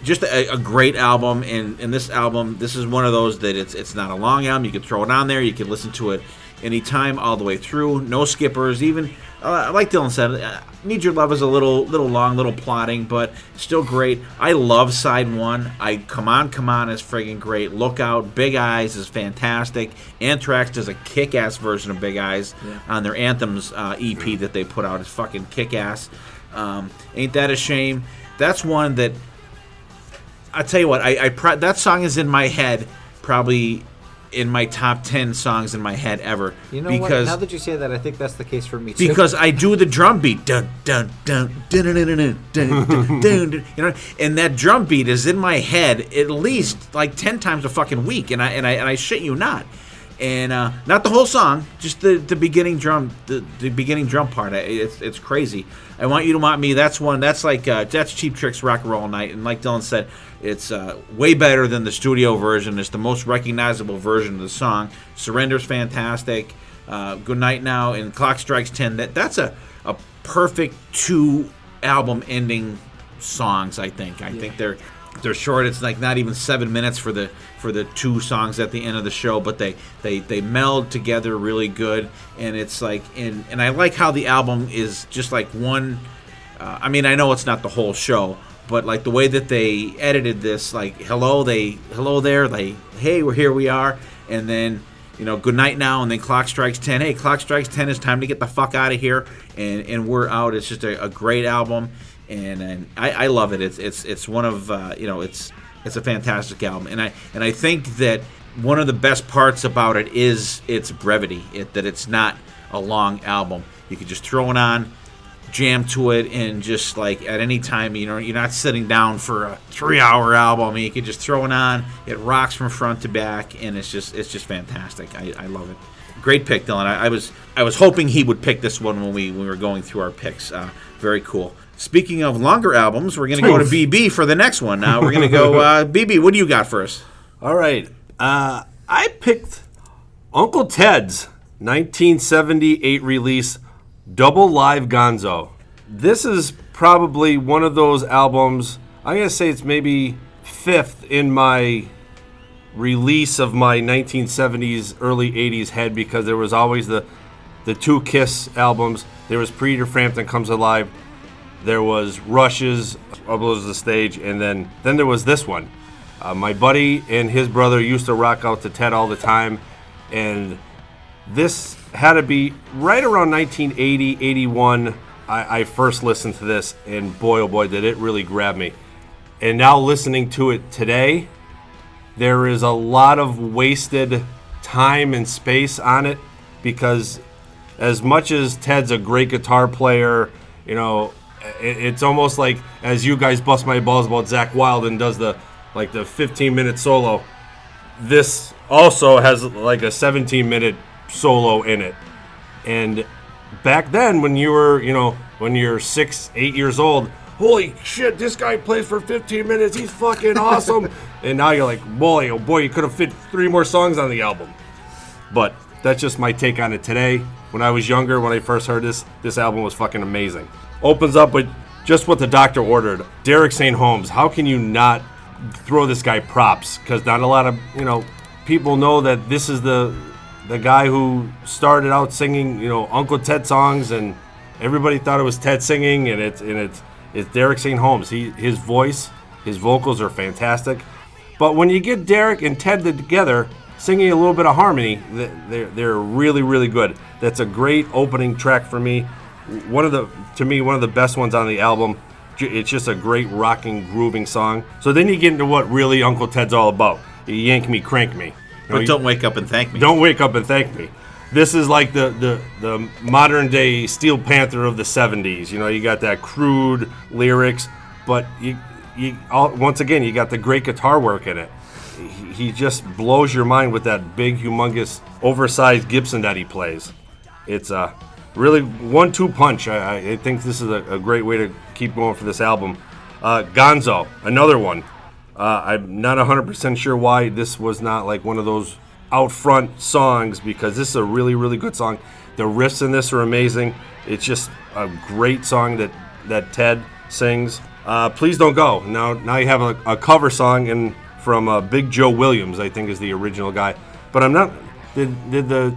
just a great album. And this album, this is one of those that it's not a long album. You can throw it on there, you can listen to it anytime, all the way through, no skippers. Even like Dylan said, Need Your Love is a little long, little plotting, but still great. I love side 1. Come On is friggin' great. Lookout, Big Eyes is fantastic. Anthrax does a kick-ass version of Big Eyes on their Anthems EP that they put out. It's fucking kick-ass. Ain't That a Shame? That's one that I tell you what, that song is in my head, probably in my top 10 songs in my head ever. You know what? Now that you say that, I think that's the case for me too. Because I do the drum beat, dun dun dun dun dun dun dun dun dun, and that drum beat is in my head at least like 10 times a fucking week, and I shit you not. And not the whole song, just the beginning drum, the beginning drum part. It's crazy. I Want You to Want Me. That's one. That's like that's Cheap Trick's Rock and Roll Night. And like Dylan said, it's way better than the studio version. It's the most recognizable version of the song. Surrender's fantastic. Good Night Now and Clock Strikes 10. That's a perfect 2 album ending songs. I think. I think they're short. It's like not even 7 minutes for the 2 songs at the end of the show, but they meld together really good. And it's like, and I like how the album is just like one. I mean, I know it's not the whole show, but like the way that they edited this, like hello there, hey, here we are, and then Good Night Now, and then Clock Strikes 10. Hey, Clock Strikes 10. It's time to get the fuck out of here, and we're out. It's just a great album. And I love it. It's one of it's a fantastic album, and I think that one of the best parts about it is its brevity. That it's not a long album. You can just throw it on, jam to it, and just like at any time, you're not sitting down for a 3-hour album. You can just throw it on. It rocks from front to back, and it's just fantastic. I love it. Great pick, Dylan. I was hoping he would pick this one when we were going through our picks. Very cool. Speaking of longer albums, we're going to go to BB for the next one. Now we're going to go, BB, what do you got for us? All right. I picked Uncle Ted's 1978 release, Double Live Gonzo. This is probably one of those albums, I'm going to say it's maybe 5th in my release of my 1970s, early 80s head, because there was always the 2 Kiss albums. There was Peter Frampton Comes Alive. There was Rush's Blows the Stage, and then there was this one. My buddy and his brother used to rock out to Ted all the time, and this had to be right around 1980, 81. I first listened to this, and boy, oh boy, did it really grab me. And now listening to it today, there is a lot of wasted time and space on it, because as much as Ted's a great guitar player, it's almost like, as you guys bust my balls about Zakk Wylde and does the 15-minute solo, this also has like a 17-minute solo in it. And back then, when you're 6, 8 years old, holy shit, this guy plays for 15 minutes. He's fucking awesome. And now you're like, boy, oh boy, you could have fit 3 more songs on the album. But that's just my take on it today. When I was younger, when I first heard this album was fucking amazing. Opens up with just what the doctor ordered. Derek St. Holmes, how can you not throw this guy props? Because not a lot of, people know that this is the guy who started out singing, Uncle Ted songs, and everybody thought it was Ted singing, and it's Derek St. Holmes. His voice, his vocals are fantastic. But when you get Derek and Ted together singing a little bit of harmony, they're really, really good. That's a great opening track for me. One of the best ones on the album. It's just a great rocking, grooving song. So then you get into what really Uncle Ted's all about. You yank me, crank me. But don't wake up and thank me. Don't wake up and thank me. This is like the modern day Steel Panther of the 70s. You got that crude lyrics, but once again, you got the great guitar work in it. He just blows your mind with that big, humongous, oversized Gibson that he plays. It's a really 1-2 punch. I think this is a great way to keep going for this album. Gonzo, another one. I'm not 100% sure why this was not like one of those out front songs, because this is a really, really good song. The riffs in this are amazing. It's just a great song that Ted sings. Please Don't Go. Now you have a cover song from Big Joe Williams, I think is the original guy. But I'm not. Did the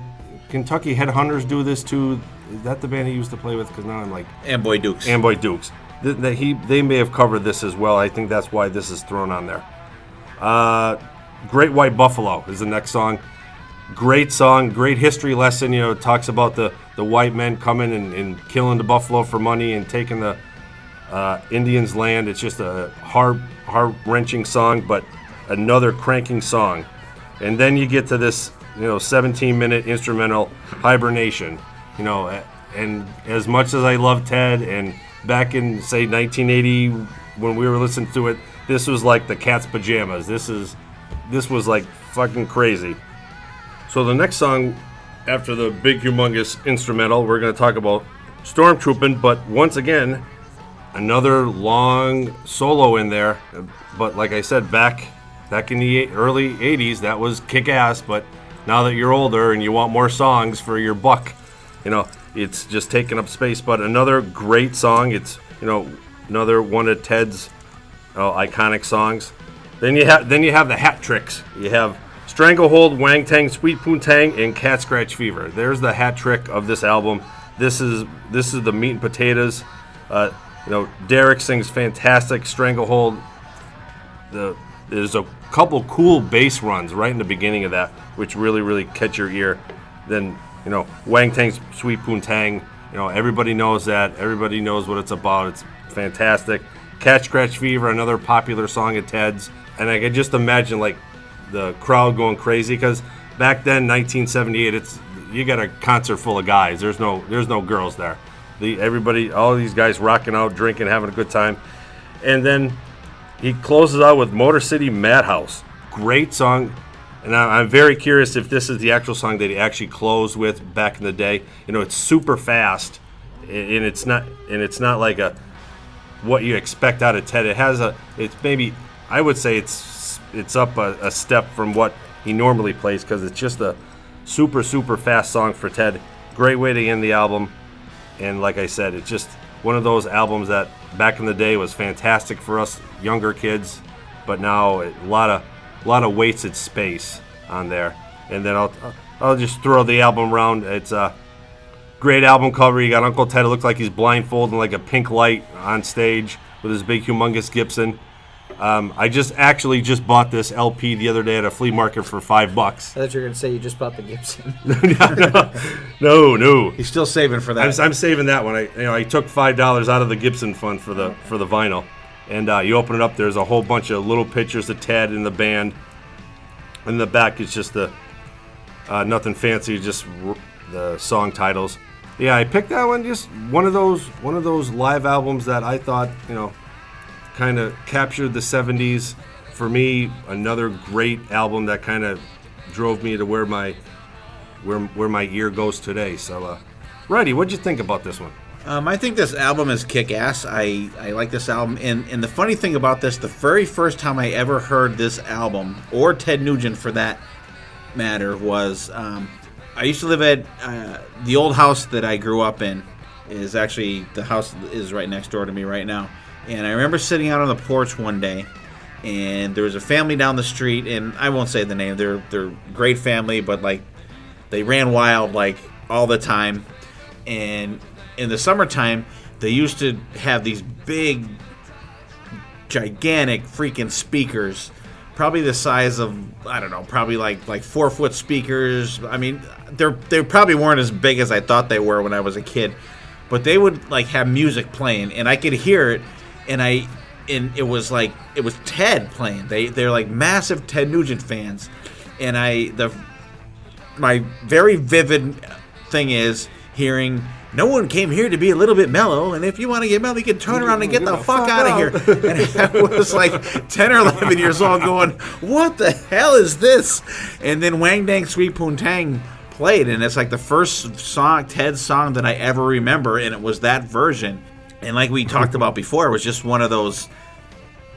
Kentucky Headhunters do this too? Is that the band he used to play with? Because now I'm like Amboy Dukes. Amboy Dukes. They may have covered this as well. I think that's why this is thrown on there. Great White Buffalo is the next song. Great song, great history lesson. It talks about the white men coming and killing the buffalo for money and taking the Indians' land. It's just a heart-wrenching song, but another cranking song. And then you get to this 17-minute instrumental, Hibernation. And as much as I love Ted, and back in, say, 1980 when we were listening to it, this was like the cat's pajamas. This was like fucking crazy. So the next song after the big humongous instrumental, we're going to talk about Stormtroopin', but once again, another long solo in there. But like I said, back in the early 80s, that was kick-ass, but now that you're older and you want more songs for your buck, it's just taking up space. But another great song. It's, another one of Ted's iconic songs. Then you have the hat tricks. You have Stranglehold, Wang Tang, Sweet Poontang, and Cat Scratch Fever. There's the hat trick of this album. This is the meat and potatoes. Derek sings fantastic. Stranglehold. There's a couple cool bass runs right in the beginning of that, which really, really catch your ear. Then Wang Tang's Sweet Poontang. Everybody knows that. Everybody knows what it's about. It's fantastic. Cat Scratch Fever, another popular song of Ted's. And I can just imagine like the crowd going crazy, because back then, 1978, you got a concert full of guys. There's no girls there. All these guys rocking out, drinking, having a good time. And then he closes out with Motor City Madhouse. Great song. And I'm very curious if this is the actual song that he actually closed with back in the day. It's super fast, and it's not like what you expect out of Ted. It's maybe, I would say it's up a step from what he normally plays, because it's just a super, super fast song for Ted. Great way to end the album. And like I said, it's just one of those albums that back in the day was fantastic for us younger kids, but now a lot of wasted space on there. And then I'll just throw the album around. It's a great album cover. You got Uncle Ted. It looks like he's blindfolded in like a pink light on stage with his big humongous Gibson. I just bought this LP the other day at a flea market for $5. I thought you were going to say you just bought the Gibson. No. He's still saving for that. I'm saving that one. I took $5 out of the Gibson fund for the vinyl, and you open it up. There's a whole bunch of little pictures of Ted and the band. In the back, it's just nothing fancy, just the song titles. Yeah, I picked that one. Just one of those live albums that I thought kind of captured the 70s. For me, another great album that kind of drove me to where my where my ear goes today. So, Righty, what'd you think about this one? I think this album is kick-ass. I like this album. And the funny thing about this, the very first time I ever heard this album, or Ted Nugent for that matter, was I used to live at the old house that I grew up in. Is actually, the house is right next door to me right now. And I remember sitting out on the porch one day, and there was a family down the street, and I won't say the name. They're a great family, but like they ran wild like all the time. And in the summertime, they used to have these big, gigantic freaking speakers, probably the size of, I don't know, probably like 4-foot speakers. I mean, they probably weren't as big as I thought they were when I was a kid, but they would like have music playing, and I could hear it, and it was Ted playing. They're like massive Ted Nugent fans, and my very vivid thing is hearing, no one came here to be a little bit mellow, and if you want to get mellow, you can turn around and get the fuck out of here. And I was like 10 or 11 years old going, what the hell is this? And then Wang Dang Sweet Poontang played, and it's like the first song, Ted song that I ever remember, and it was that version. And like we talked about before, it was just one of those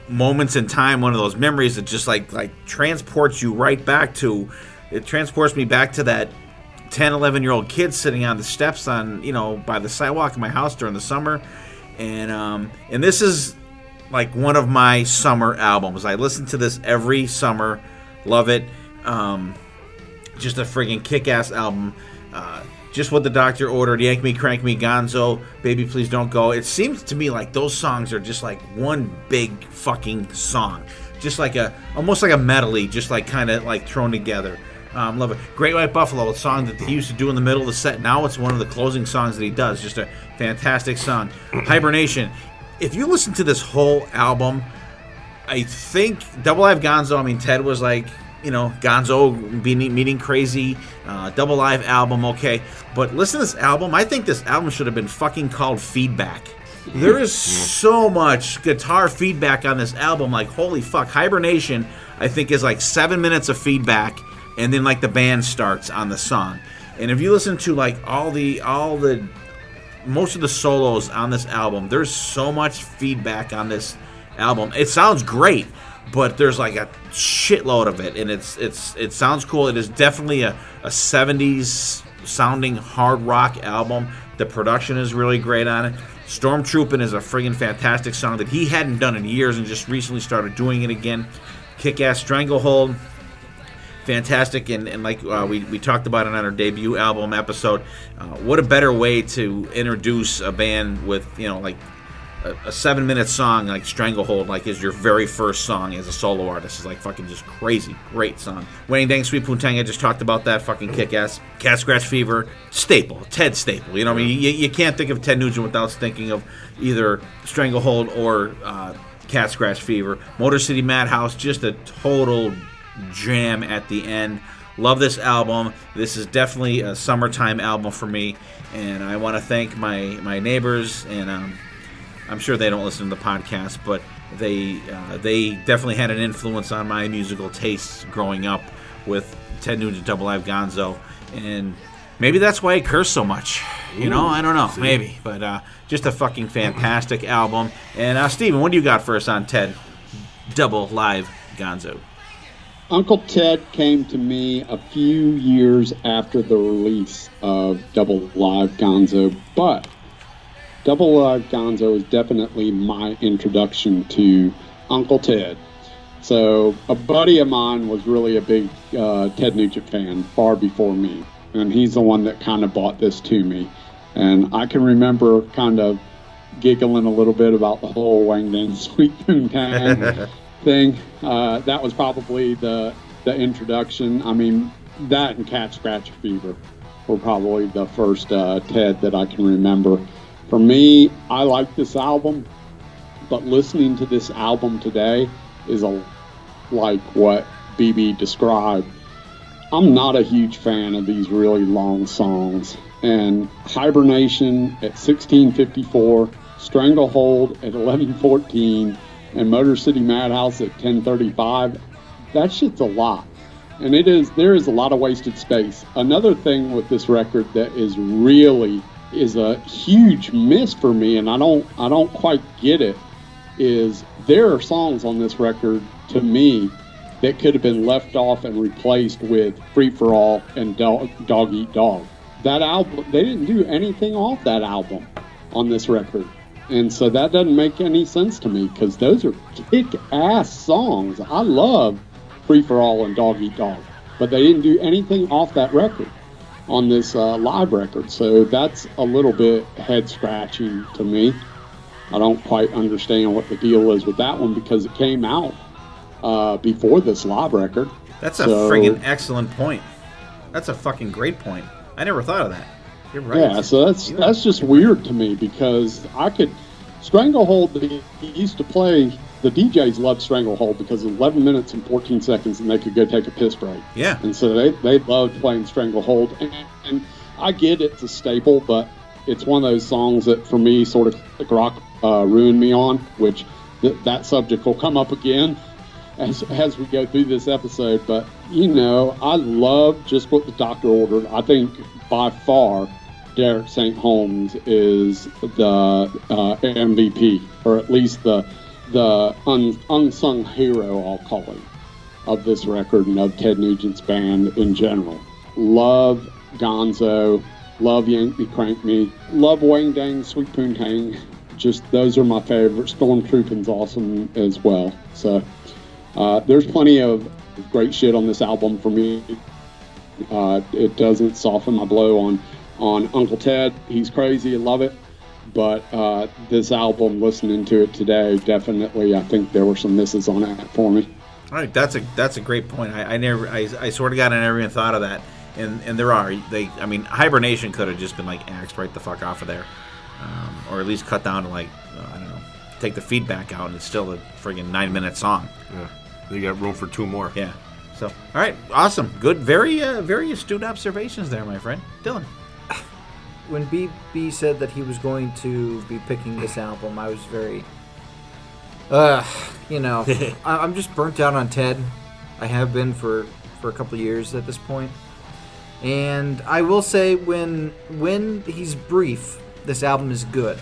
moments in time, one of those memories that just like transports you right back to, it transports me back to that 10, 11-year-old kid sitting on the steps by the sidewalk of my house during the summer. And this is like one of my summer albums. I listen to this every summer. Love it. Just a friggin' kick-ass album. Just What the Doctor Ordered, Yank Me, Crank Me, Gonzo, Baby Please Don't Go. It seems to me like those songs are just like one big fucking song. Just like almost like a medley, just like kind of like thrown together. Love it. Great White Buffalo, a song that he used to do in the middle of the set. Now it's one of the closing songs that he does. Just a fantastic song. Hibernation. If you listen to this whole album, I think Double Live Gonzo, I mean, Ted was like, Gonzo meeting crazy. Double Live album, okay. But listen to this album. I think this album should have been fucking called Feedback. There is so much guitar feedback on this album. Like, holy fuck. Hibernation, I think, is like 7 minutes of feedback. And then like the band starts on the song. And if you listen to like most of the solos on this album, there's so much feedback on this album. It sounds great, but there's like a shitload of it, and it sounds cool. It is definitely a 70s sounding hard rock album. The production is really great on it. Stormtroopin' is a friggin' fantastic song that he hadn't done in years and just recently started doing it again. Kick-Ass Stranglehold, fantastic, and like we talked about it on our debut album episode. What a better way to introduce a band with like a 7-minute song like Stranglehold, like is your very first song as a solo artist. Is like fucking just crazy, great song. Wang Dang Sweet Poontang, I just talked about that, fucking kick-ass. Cat Scratch Fever, staple, Ted staple. I mean, you can't think of Ted Nugent without thinking of either Stranglehold or Cat Scratch Fever. Motor City Madhouse, just a total jam at the end. Love this album. This is definitely a summertime album for me, and I want to thank my neighbors, and I'm sure they don't listen to the podcast, but they definitely had an influence on my musical tastes growing up with Ted Nugent, Double Live Gonzo, and maybe that's why I curse so much. I don't know, maybe, but just a fucking fantastic album. And Steven, what do you got for us on Ted Double Live Gonzo? Uncle Ted came to me a few years after the release of Double Live Gonzo, but Double Live Gonzo is definitely my introduction to Uncle Ted. So a buddy of mine was really a big Ted Nugent fan far before me, and he's the one that kind of brought this to me. And I can remember kind of giggling a little bit about the whole Wang Dang Sweet Poontang thing. That was probably the introduction. I mean, that and Cat Scratch Fever were probably the first Ted that I can remember. For me, I like this album, but listening to this album today is like what BB described. I'm not a huge fan of these really long songs, and Hibernation at 16:54, Stranglehold at 11:14, and Motor City Madhouse at 10:35, that shit's a lot. And there is a lot of wasted space. Another thing with this record that is a huge miss for me, and I don't quite get it, is there are songs on this record to me that could have been left off and replaced with Free for All and Dog Eat Dog. That album, they didn't do anything off that album on this record. And so that doesn't make any sense to me, because those are kick-ass songs. I love Free for All and Dog Eat Dog, but they didn't do anything off that record on this live record. So that's a little bit head-scratching to me. I don't quite understand what the deal is with that one, because it came out before this live record. That's a friggin' excellent point. That's a fucking great point. I never thought of that. You're right. Yeah, so that's just weird to me, because Stranglehold, they used to play, the DJs loved Stranglehold because of 11 minutes and 14 seconds and they could go take a piss break. Yeah. And so they loved playing Stranglehold. And I get it's a staple, but it's one of those songs that for me sort of like rock ruined me on, which that subject will come up again as we go through this episode. But, I love just what the doctor ordered. I think by far Derek St. Holmes is the MVP, or at least the unsung hero, I'll call him, of this record and of Ted Nugent's band in general. Love Gonzo, love Yank Me Crank Me, love Wang Dang Sweet Poon Tang. Just those are my favorite. Stormtrooping's awesome as well. So there's plenty of great shit on this album for me. It doesn't soften my blow on Uncle Ted. He's crazy. I love it. But this album, listening to it today, definitely, I think there were some misses on it for me. All right, that's a great point. I swear to God, I never even thought of that. And there are Hibernation could have just been like axed right the fuck off of there, or at least cut down to I don't know, take the feedback out, and it's still a friggin' 9-minute song. Yeah, you got room for 2 more. Yeah. So, all right, awesome, good, very astute observations there, my friend Dylan. When BB said that he was going to be picking this album, I was very, I'm just burnt out on Ted. I have been for a couple of years at this point. And I will say when he's brief, this album is good.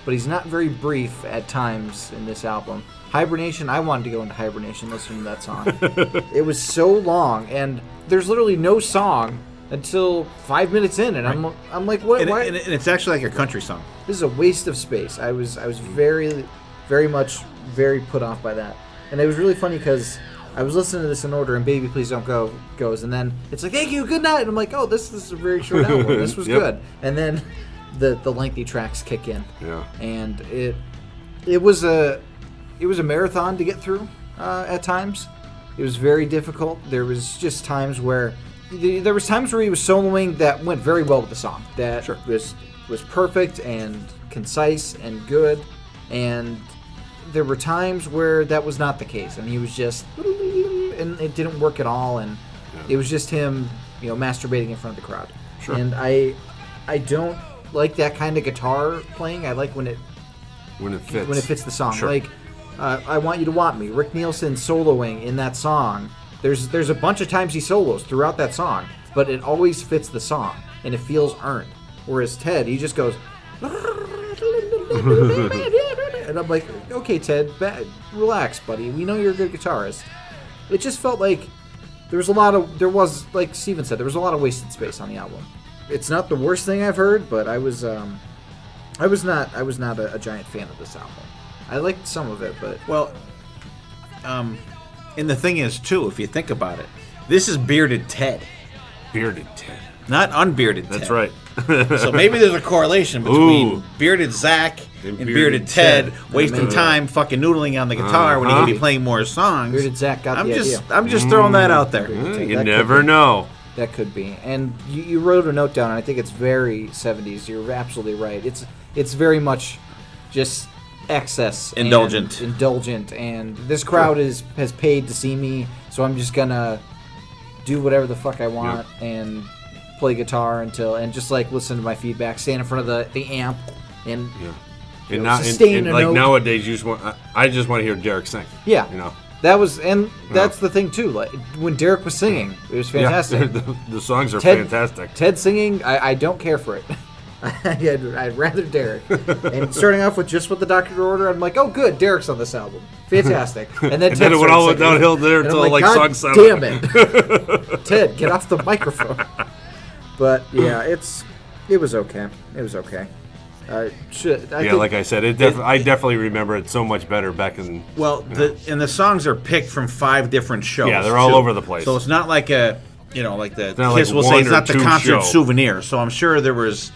But he's not very brief at times in this album. Hibernation, I wanted to go into hibernation listening to that song. It was so long, and there's literally no song until 5 minutes in, and right. I'm like, what? And it's actually like a country song. This is a waste of space. I was very, very much very put off by that, and it was really funny because I was listening to this in order, and Baby Please Don't Go goes, and then it's like, thank you, good night, and I'm like, oh, this is a very short album. This was Yep. good, and then the lengthy tracks kick in. Yeah, and it was a marathon to get through at times. It was very difficult. There was just times where. There was times where he was soloing that went very well with the song. That sure. was perfect and concise and good. And there were times where that was not the case, and he was just, and it didn't work at all. And it was just him, masturbating in front of the crowd. Sure. And I don't like that kind of guitar playing. I like when it fits the song. Sure. Like I Want You to Want Me. Rick Nielsen soloing in that song. There's a bunch of times he solos throughout that song, but it always fits the song, and it feels earned. Whereas Ted, he just goes, and I'm like, okay, Ted, relax, buddy. We know you're a good guitarist. It just felt like there was, like Steven said, there was a lot of wasted space on the album. It's not the worst thing I've heard, but I was not a giant fan of this album. I liked some of it, but And the thing is, too, if you think about it, this is Bearded Ted. Bearded Ted. Not unbearded Ted. That's right. So maybe there's a correlation between Bearded Zach and Bearded Ted wasting time fucking noodling on the guitar when he could be playing more songs. Bearded Zach got the idea. I'm just throwing that out there. You never know. That could be. And you wrote a note down, and I think it's very 70s. You're absolutely right. It's very much just excess, indulgent, and this crowd has paid to see me, so I'm just gonna do whatever the fuck I want and play guitar and just like listen to my feedback, stand in front of the amp and sustain a note. Nowadays you just want I just want to hear Derek sing. Yeah, That's the thing too. Like when Derek was singing, it was fantastic. Yeah, the songs are fantastic. Ted singing, I don't care for it. I'd rather Derek. And starting off with Just What the Doctor Ordered, I'm like, oh good, Derek's on this album, fantastic. And then it went all downhill there until like song 7. Damn it, Ted, get off the microphone. But yeah, it was okay. It was okay. Like I said, I definitely remember it so much better back in. Well, the songs are picked from 5 different shows. Yeah, they're all over the place. So it's not like like the Kiss like will say, it's not the concert show. souvenir. So I'm sure there was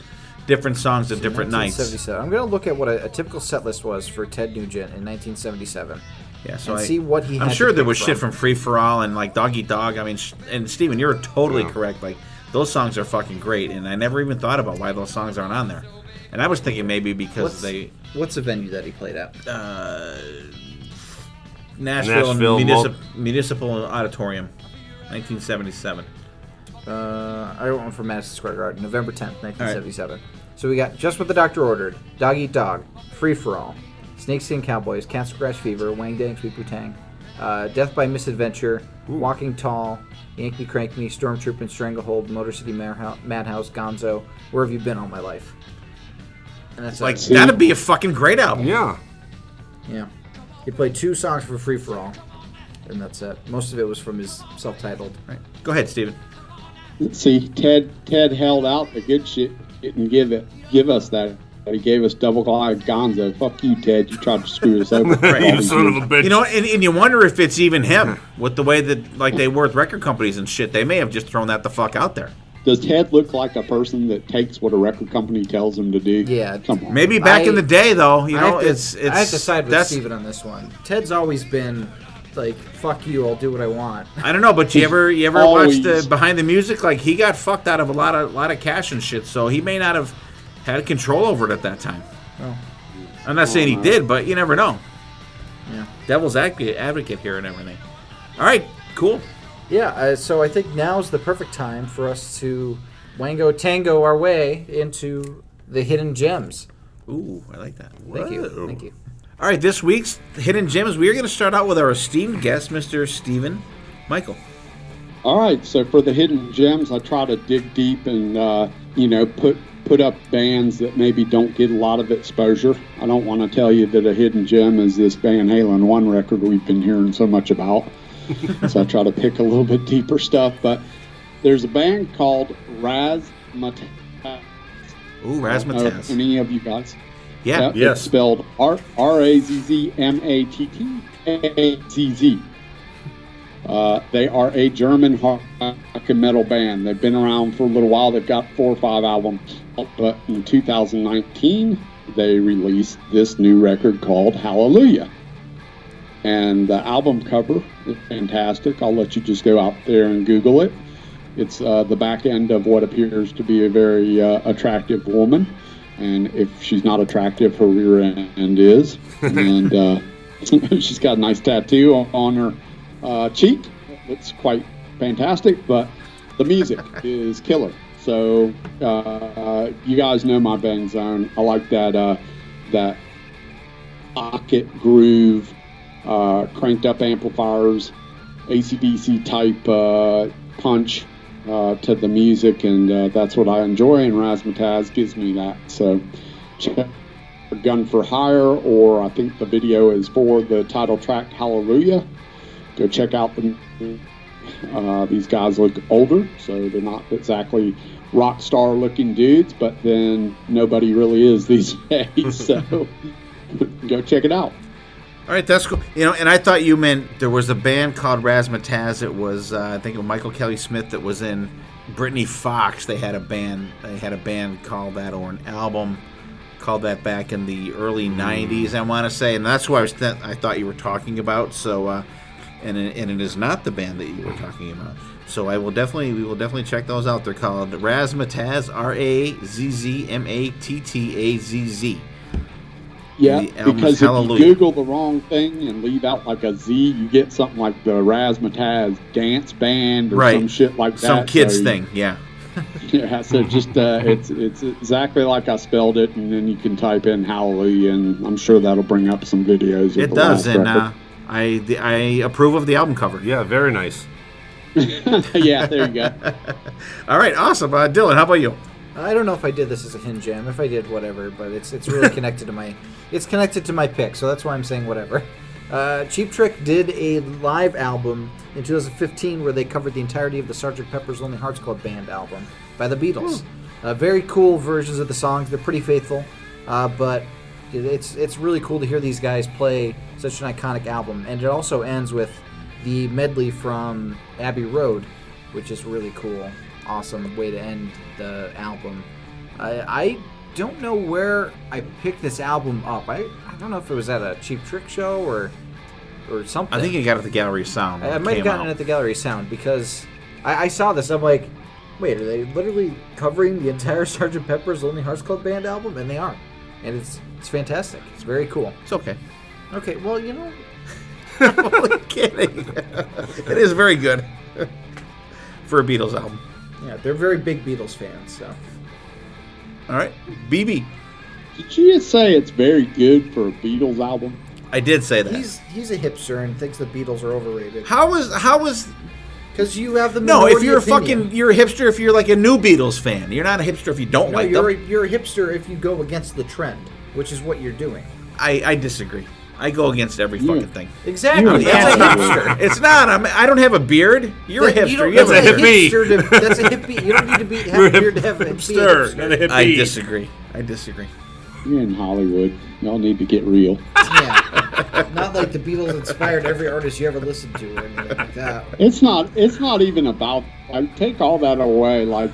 different songs at different nights. I'm going to look at what a typical set list was for Ted Nugent in 1977. Yeah, so see what he. I'm sure there was shit from Free for All and like Doggy Dog. I mean, and Steven, you're totally correct. Like those songs are fucking great, and I never even thought about why those songs aren't on there. And I was thinking maybe because What's the venue that he played at? Nashville Municipal Auditorium, 1977. I went one for Madison Square Garden, November 10th, 1977. Right. So we got Just What the Doctor Ordered, Dog Eat Dog, Free for All, Snakeskin Cowboys, Cancer Crash Fever, Wang Dang Sweet Poo-Tang, Death by Misadventure, Walking Tall, Yank Me Crank Me, Stormtroop and Stranglehold, Motor City Madhouse, Gonzo, Where Have You Been All My Life? And that's like that'd be a fucking great album. Yeah. He played 2 songs for Free for All, and that's it. Most of it was from his self-titled. Right. Go ahead, Steven. See, Ted held out the good shit and give us that. He gave us Double Glide Gonzo. Fuck you, Ted. You tried to screw us over. You son of a bitch. You know, and you wonder if it's even him with the way that like they were with record companies and shit. They may have just thrown that the fuck out there. Does Ted look like a person that takes what a record company tells him to do? Yeah. Come on. Maybe back in the day, though, I have to side with Steven on this one. Ted's always been like, fuck you, I'll do what I want. I don't know, but you ever watch the behind the music? Like he got fucked out of a lot of cash and shit, so he may not have had control over it at that time. Oh. I'm not saying he did, but you never know. Yeah. Devil's advocate here and everything. All right, cool. Yeah, so I think now's the perfect time for us to wango tango our way into the hidden gems. Ooh, I like that. Thank you. All right, this week's hidden gems, we are going to start out with our esteemed guest, Mr. Stephen Michael. All right, so for the hidden gems, I try to dig deep and put up bands that maybe don't get a lot of exposure. I don't want to tell you that a hidden gem is this Van Halen 1 record we've been hearing so much about. So I try to pick a little bit deeper stuff, but there's a band called Razzmatazz. Ooh, Razzmatazz. Any of you guys? Yeah. Yes. It's spelled Razzmatazz. They are a German rock and metal band. They've been around for a little while. They've got 4 or 5 albums, but in 2019 they released this new record called Hallelujah. And the album cover is fantastic. I'll let you just go out there and Google it. It's the back end of what appears to be a very attractive woman. And if she's not attractive, her rear end is. And she's got a nice tattoo on her cheek. It's quite fantastic, but the music is killer. So you guys know my Bang Zone. I like that pocket groove. Cranked up amplifiers, AC/DC type punch to the music, and that's what I enjoy, and Razzmatazz gives me that. So check Gun for Hire, or I think the video is for the title track Hallelujah. Go check out them. These guys look older, so they're not exactly rock star looking dudes, but then nobody really is these days, so go check it out. All right, that's cool. And I thought you meant there was a band called Razzmatazz. It was, I think, of Michael Kelly Smith that was in Britney Fox. They had a band called that, or an album called that back in the early '90s. I want to say, and that's what I thought you were talking about. So, and it is not the band that you were talking about. So we will definitely check those out. They're called Razzmatazz, Razzmatazz. Yeah, because if you Google the wrong thing and leave out like a Z, you get something like the Razzmatazz Dance Band or some shit like that. Some kids thing, yeah. Yeah, so just it's exactly like I spelled it, and then you can type in Hallelujah, and I'm sure that'll bring up some videos. It does, and I approve of the album cover. Yeah, very nice. Yeah, there you go. All right, awesome. Dylan, how about you? I don't know if I did this as a hint jam. If I did, whatever. But it's really connected to my pick, so that's why I'm saying whatever. Cheap Trick did a live album in 2015 where they covered the entirety of the Sgt. Pepper's Lonely Hearts Club Band album by the Beatles. Very cool versions of the songs. They're pretty faithful, but it's really cool to hear these guys play such an iconic album. And it also ends with the medley from Abbey Road, which is really cool. Awesome way to end the album. I don't know where I picked this album up. I don't know if it was at a Cheap Trick show or something. I think you got it at the Gallery Sound. I might have gotten it at the Gallery Sound because I saw this. I'm like, wait, are they literally covering the entire Sgt. Pepper's Lonely Hearts Club Band album? And they are. And it's fantastic. It's very cool. It's okay. Okay, well, you know... I'm only kidding. It is very good for a Beatles album. Yeah, they're very big Beatles fans, so... All right, BB. Did you just say it's very good for a Beatles album? I did say that. He's a hipster and thinks the Beatles are overrated. How is? Because you have the No, if you're opinion. you're a hipster if you're like a new Beatles fan. You're not a hipster if you don't like them. You're a hipster if you go against the trend, which is what you're doing. I disagree. I go against every fucking thing. Exactly. That's a hipster. It's not. I don't have a beard. You're a hipster. That's a hippie. That's a hippie. You don't need to have a beard to have a hipster. Not a hippie. I disagree. You're in Hollywood. Y'all need to get real. Yeah. Not like the Beatles inspired every artist you ever listened to or anything like that. It's not even about... I take all that away. Like,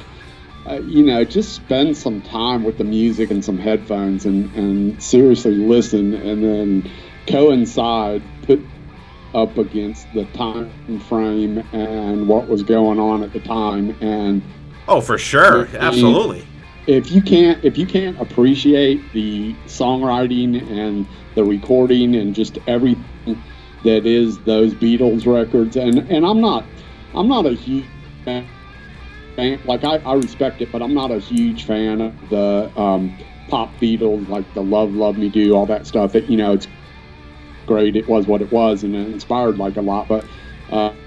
just spend some time with the music and some headphones and seriously listen and then coincide, put up against the time frame and what was going on at the time. And oh, for sure. Absolutely. If you can't appreciate the songwriting and the recording and just everything that is those Beatles records, and I'm not a huge fan. Like I respect it, but I'm not a huge fan of the pop Beatles, like the Love Me Do, all that stuff. It's great. It was what it was, and it inspired like a lot. But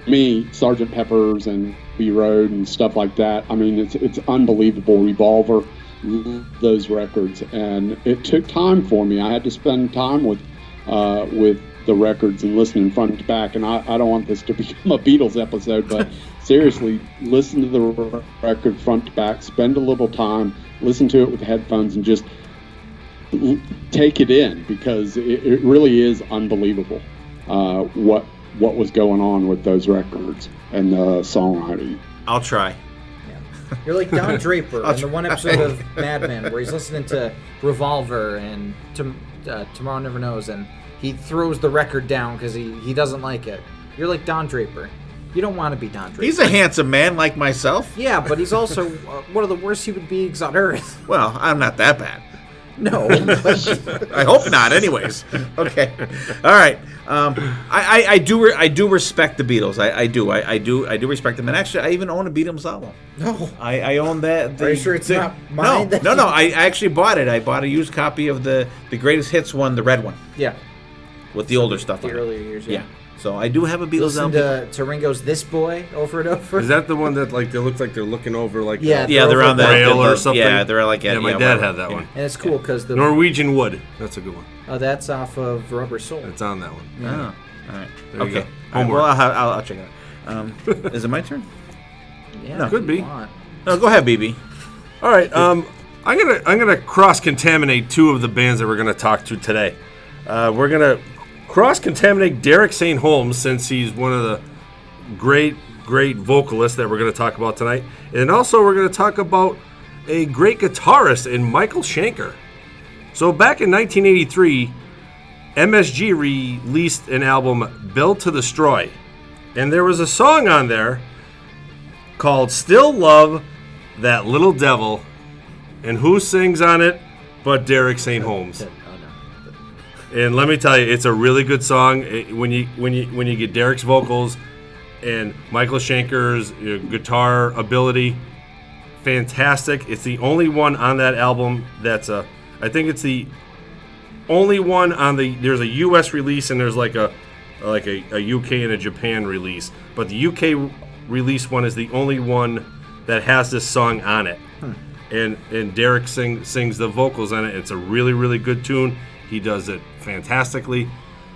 me, Sgt. Pepper's and Abbey Road and stuff like that. I mean, it's unbelievable. Revolver, those records, and it took time for me. I had to spend time with the records and listening front to back. And I don't want this to become a Beatles episode, but seriously, listen to the record front to back. Spend a little time, listen to it with headphones, and just take it in, because it really is unbelievable what was going on with those records and the songwriting. I'll try. Yeah. You're like Don Draper in the one episode of Mad Men where he's listening to Revolver and Tomorrow Never Knows, and he throws the record down because he doesn't like it. You're like Don Draper. You don't want to be Don Draper. He's a handsome man like myself. Yeah, but he's also one of the worst human beings on earth. Well, I'm not that bad. No. I hope not, anyways. Okay. All right. I do respect the Beatles. I do respect them. And actually, I even own a Beatles album. No. I own that. Are you sure it's not mine? No. I actually bought it. I bought a used copy of the Greatest Hits one, the red one. Yeah. With the older stuff The on earlier it. years, yeah. So I do have a Beatles Listen album. to Ringo's "This Boy" over and over. Is that the one that like they look like they're looking over like Yeah, they're on the rail or something? Yeah, they're like yeah. My dad had that one. And it's cool because the Norwegian Wood. That's a good one. that's off of Rubber Soul. It's on that one. Oh, all right. There you Okay. go. Homework. Well, I'll check it out. Is it my turn? Yeah, No, if could you be. want. No, go ahead, BB. All right. I'm gonna cross contaminate two of the bands that we're gonna talk to today. We're gonna cross contaminate Derek St. Holmes, since he's one of the great vocalists that we're gonna talk about tonight, and also we're gonna talk about a great guitarist in Michael Schenker. So back in 1983, MSG released an album, Built to Destroy, and there was a song on there called Still Love That Little Devil, and who sings on it but Derek St. Holmes. And let me tell you, it's a really good song. When you get Derek's vocals and Michael Schenker's guitar ability, fantastic. It's the only one on that album I think it's the only one on there's a U.S. release, and there's like a like a UK and a Japan release. But the UK release one is the only one that has this song on it. And Derek sings the vocals on it. It's a really, really good tune. He does it fantastically.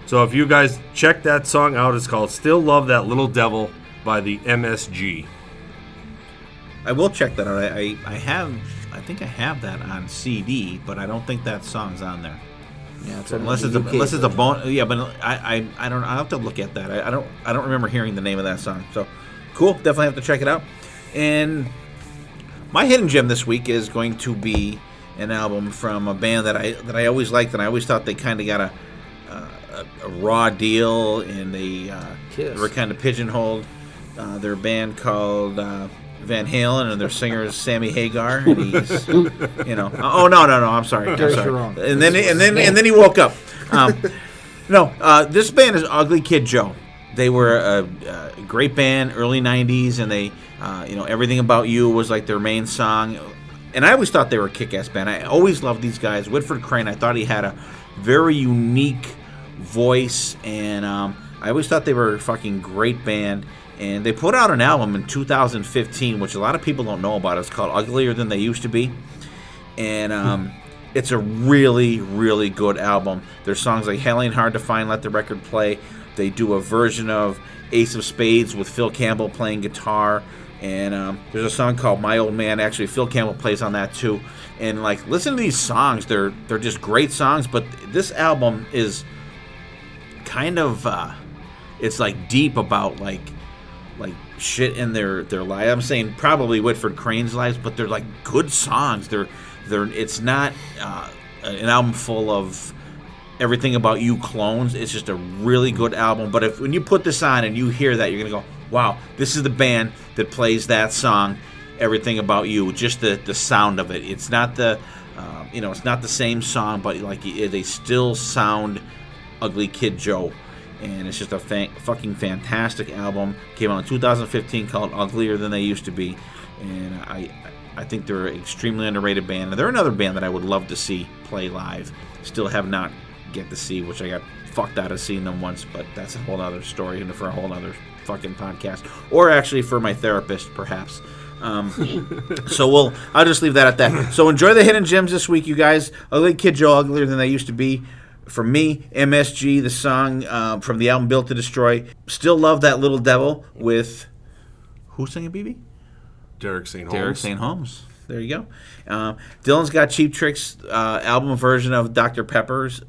So if you guys check that song out, it's called Still Love That Little Devil by the MSG. I will check that out. I think I have that on CD, but I don't think that song's on there. Yeah, it's Unless it's a bone. Yeah, but I don't. I'll have to look at that. I don't remember hearing the name of that song. So cool. Definitely have to check it out. And my hidden gem this week is going to be an album from a band that I always liked, and I always thought they kind of got a raw deal, and they were kind of pigeonholed. They're a band called Van Halen, and their singer is Sammy Hagar, and he's, oh no, I'm sorry. Wrong. And then he woke up. This band is Ugly Kid Joe. They were a great band, early '90s, and they, Everything About You was like their main song. And I always thought they were a kick-ass band. I always loved these guys. Whitford Crane, I thought he had a very unique voice, and I always thought they were a fucking great band. And they put out an album in 2015, which a lot of people don't know about. It's called Uglier Than They Used to Be. And it's a really, really good album. There's songs like Hell Ain't Hard to Find, Let the Record Play. They do a version of Ace of Spades with Phil Campbell playing guitar. And there's a song called My Old Man. Actually, Phil Campbell plays on that too. And listen to these songs. They're just great songs. But this album is kind of it's deep about shit in their life. I'm saying probably Whitford Crane's lives, but they're good songs. It's not an album full of Everything About You clones. It's just a really good album. But when you put this on and you hear that, you're gonna go, wow, this is the band that plays that song, Everything About You. Just the sound of it. It's not it's not the same song, but they still sound Ugly Kid Joe. And it's just a fucking fantastic album. Came out in 2015, called Uglier Than They Used to Be. And I think they're an extremely underrated band. And they're another band that I would love to see play live. Still have not get to see, which I got fucked out of seeing them once, but that's a whole other story and for a whole other fucking podcast. Or actually for my therapist, perhaps. So I'll just leave that at that. So enjoy the hidden gems this week, you guys. Ugly Kid Joe, Uglier Than They Used to Be. From me, MSG, the song from the album Built to Destroy. Still Love That Little Devil with... Who's singing, BB? Derek St. Holmes. Derek St. Holmes. There you go. Dylan's got Cheap Trick's album version of Dr. Pepper's.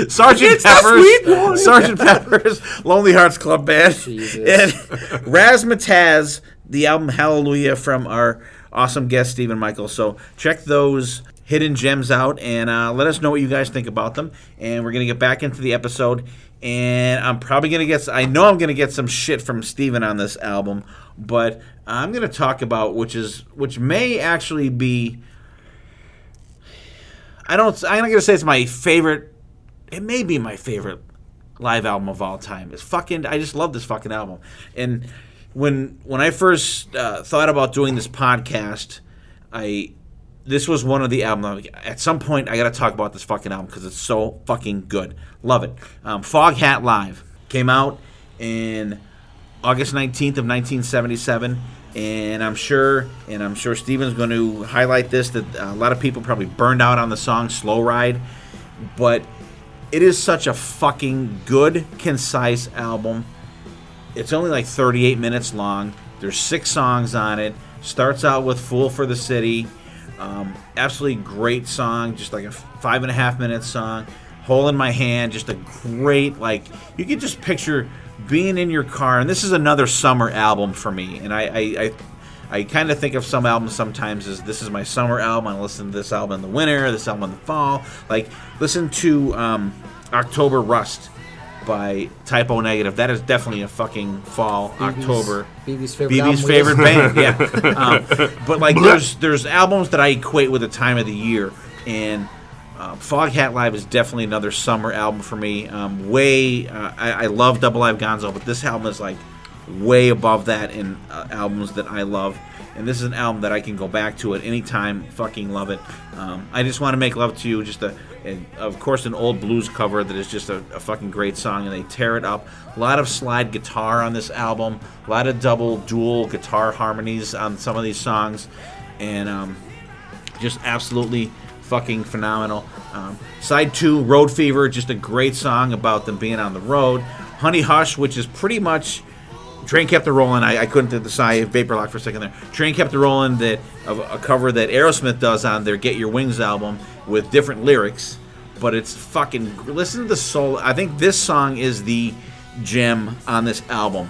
Sergeant Pepper's Lonely Hearts Club Band. Jesus. And Razzmatazz, the album Hallelujah from our awesome guest, Stephen Michael. So check those hidden gems out, and let us know what you guys think about them. And we're going to get back into the episode, and I'm probably going to I'm going to get some shit from Steven on this album, but I'm going to talk about which may actually be, I'm not going to say it's my favorite, it may be my favorite live album of all time. I just love this fucking album. And when I first thought about doing this podcast, this was one of the albums. At some point, I got to talk about this fucking album because it's so fucking good. Love it. Foghat Live came out in August 19th of 1977, and I'm sure Steven's going to highlight this, that a lot of people probably burned out on the song Slow Ride, but it is such a fucking good, concise album. It's only 38 minutes long. There's 6 songs on it. Starts out with Fool for the City. Absolutely great song, just a 5.5 minute song. Hole in My Hand, just a great, you could just picture being in your car, and this is another summer album for me, and I kind of think of some albums sometimes as this is my summer album. I listen to this album in the winter, this album in the fall. Listen to October Rust by Typo Negative. That is definitely a fucking fall, October. BB's favorite favorite band, yeah. But there's albums that I equate with the time of the year, and Foghat Live is definitely another summer album for me. I love Double Live Gonzo, but this album is way above that in albums that I love. And this is an album that I can go back to at any time. Fucking love it. I Just Want to Make Love to You. Of course, an old blues cover that is just a fucking great song, and they tear it up. A lot of slide guitar on this album. A lot of dual guitar harmonies on some of these songs. And just absolutely fucking phenomenal. Side 2, Road Fever, just a great song about them being on the road. Honey Hush, which is pretty much Train Kept It Rollin'. I couldn't decide, vapor lock for a second there. Train Kept It Rollin', a cover that Aerosmith does on their Get Your Wings album with different lyrics, but it's fucking, listen to the soul. I think this song is the gem on this album.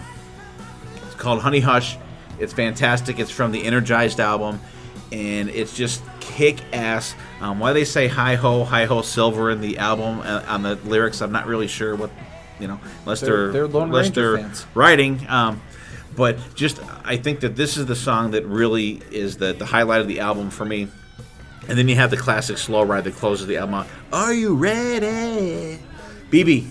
It's called Honey Hush. It's fantastic. It's from the Energized album, and it's just kick-ass. Why they say hi-ho silver in the album on the lyrics, I'm not really sure what, unless they're Lone Ranger fans. Writing. But just, I think that this is the song that really is the highlight of the album for me. And then you have the classic Slow Ride that closes the album out. Are you ready? BB,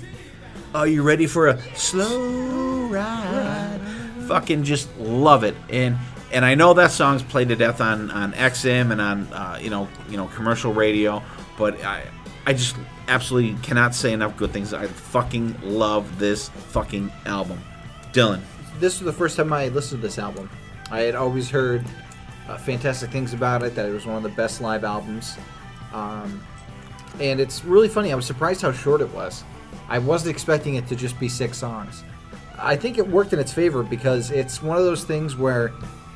are you ready for a slow ride? Fucking just love it. And I know that song's played to death on XM and on commercial radio, but I just absolutely cannot say enough good things. I fucking love this fucking album. Dylan. This was the first time I listened to this album. I had always heard fantastic things about it, that it was one of the best live albums. And it's really funny. I was surprised how short it was. I wasn't expecting it to just be 6 songs. I think it worked in its favor because it's one of those things where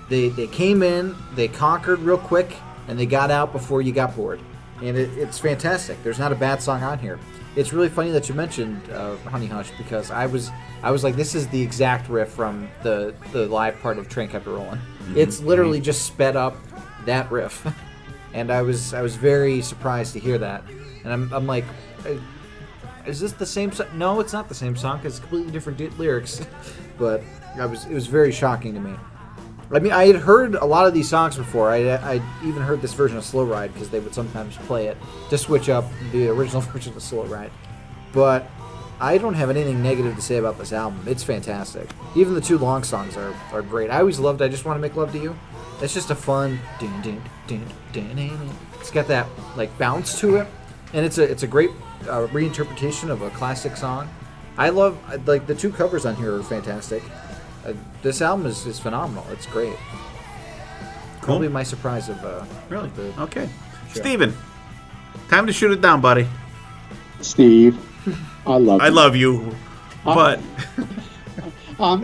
they came in, they conquered real quick, and they got out before you got bored. And it's fantastic. There's not a bad song on here. It's really funny that you mentioned Honey Hush, because I was like, this is the exact riff from the live part of Train Kept It Rollin'. It's literally just sped up that riff, and I was very surprised to hear that. And I'm like, is this the same song? No, it's not the same song because it's completely different lyrics. But it was very shocking to me. I mean, I had heard a lot of these songs before. I even heard this version of Slow Ride because they would sometimes play it to switch up the original version of Slow Ride. But I don't have anything negative to say about this album. It's fantastic. Even the 2 long songs are great. I always loved I Just Want to Make Love to You. It's just a fun... It's got that like bounce to it. And it's a great reinterpretation of a classic song. I love... Like, the 2 covers on here are fantastic. This album is phenomenal. It's great. Cool. Probably my surprise of really. Okay, show. Steven, time to shoot it down, buddy. Steve, I love you, but I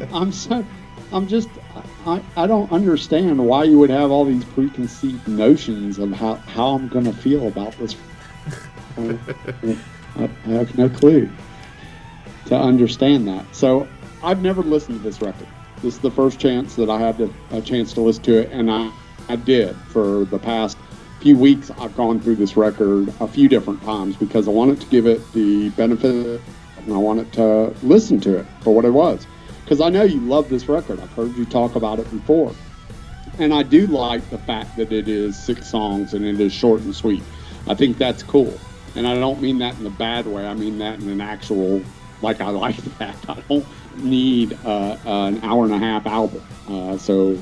don't understand why you would have all these preconceived notions of how I'm going to feel about this. I have no clue to understand that. So I've never listened to this record. This is the first chance that I had a chance to listen to it, and I did. For the past few weeks, I've gone through this record a few different times because I wanted to give it the benefit, and I wanted to listen to it for what it was. Because I know you love this record. I've heard you talk about it before. And I do like the fact that it is 6 songs and it is short and sweet. I think that's cool. And I don't mean that in a bad way. I mean that in an actual, like, I like that. I don't need an hour and a half album. So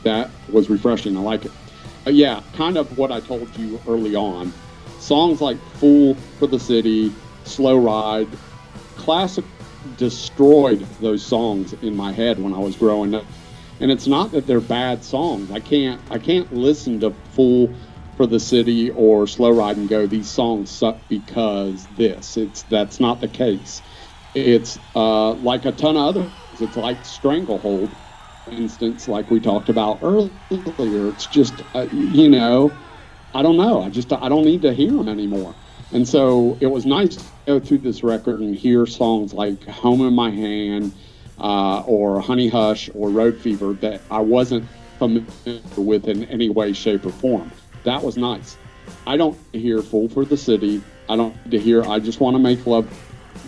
that was refreshing. I like it. Yeah, kind of what I told you early on. Songs like Fool for the City, Slow Ride, classic destroyed those songs in my head when I was growing up. And it's not that they're bad songs. I can't listen to Fool for the City or Slow Ride and go, these songs suck because this. That's not the case. It's like a ton of others. It's like Stranglehold, for instance, like we talked about earlier. It's just, I don't know. I don't need to hear them anymore. And so it was nice to go through this record and hear songs like Home in My Hand or Honey Hush or Road Fever that I wasn't familiar with in any way, shape, or form. That was nice. I don't hear Fool for the City. I don't need to hear I Just Want to Make Love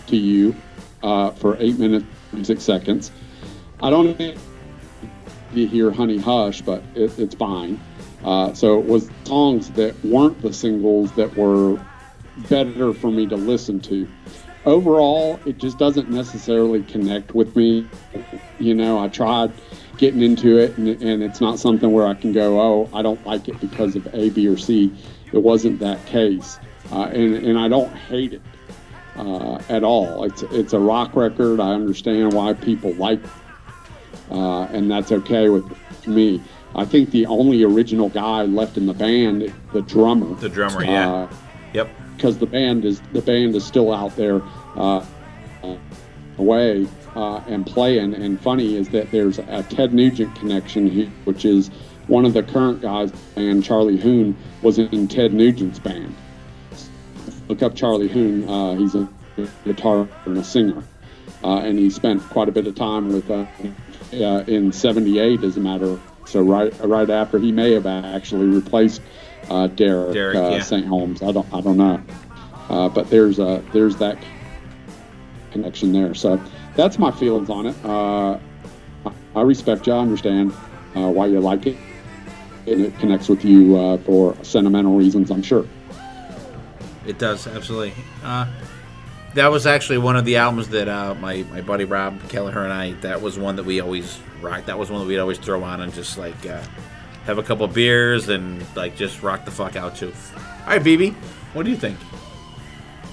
to You for 8 minutes and 6 seconds. I don't need to hear Honey Hush, but it's fine. So it was songs that weren't the singles that were better for me to listen to. overall, it just doesn't necessarily connect with me. I tried getting into it, and it's not something where I can go, oh, I don't like it because of A, B, or C. It wasn't that case, and I don't hate it at all. It's a rock record. I understand why people like it, and that's okay with me. I think the only original guy left in the band, the drummer. The drummer, yeah. Yep. Because the band is still out there away and playing. And funny is that there's a Ted Nugent connection here, which is one of the current guys, and Charlie Hoon was in Ted Nugent's band. Look up Charlie Hoon. He's a guitar and a singer, and he spent quite a bit of time with in '78, as a matter of. So right after, he may have actually replaced Derek St. Holmes. I don't know, but there's that connection there. So that's my feelings on it. I respect you. I understand why you like it, and it connects with you for sentimental reasons, I'm sure. It does, absolutely. That was actually one of the albums that my buddy Rob Kelleher and I, that was one that we always rock. That was one that we'd always throw on and just like have a couple of beers and like just rock the fuck out to. All right, BB, what do you think?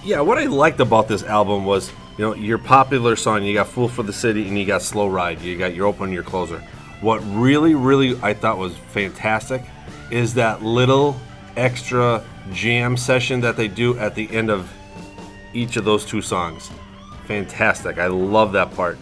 Yeah, what I liked about this album was, your popular song, you got Fool for the City and you got Slow Ride. You got your opener and your closer. What really, really I thought was fantastic is that little extra jam session that they do at the end of each of those two songs. Fantastic. I love that part.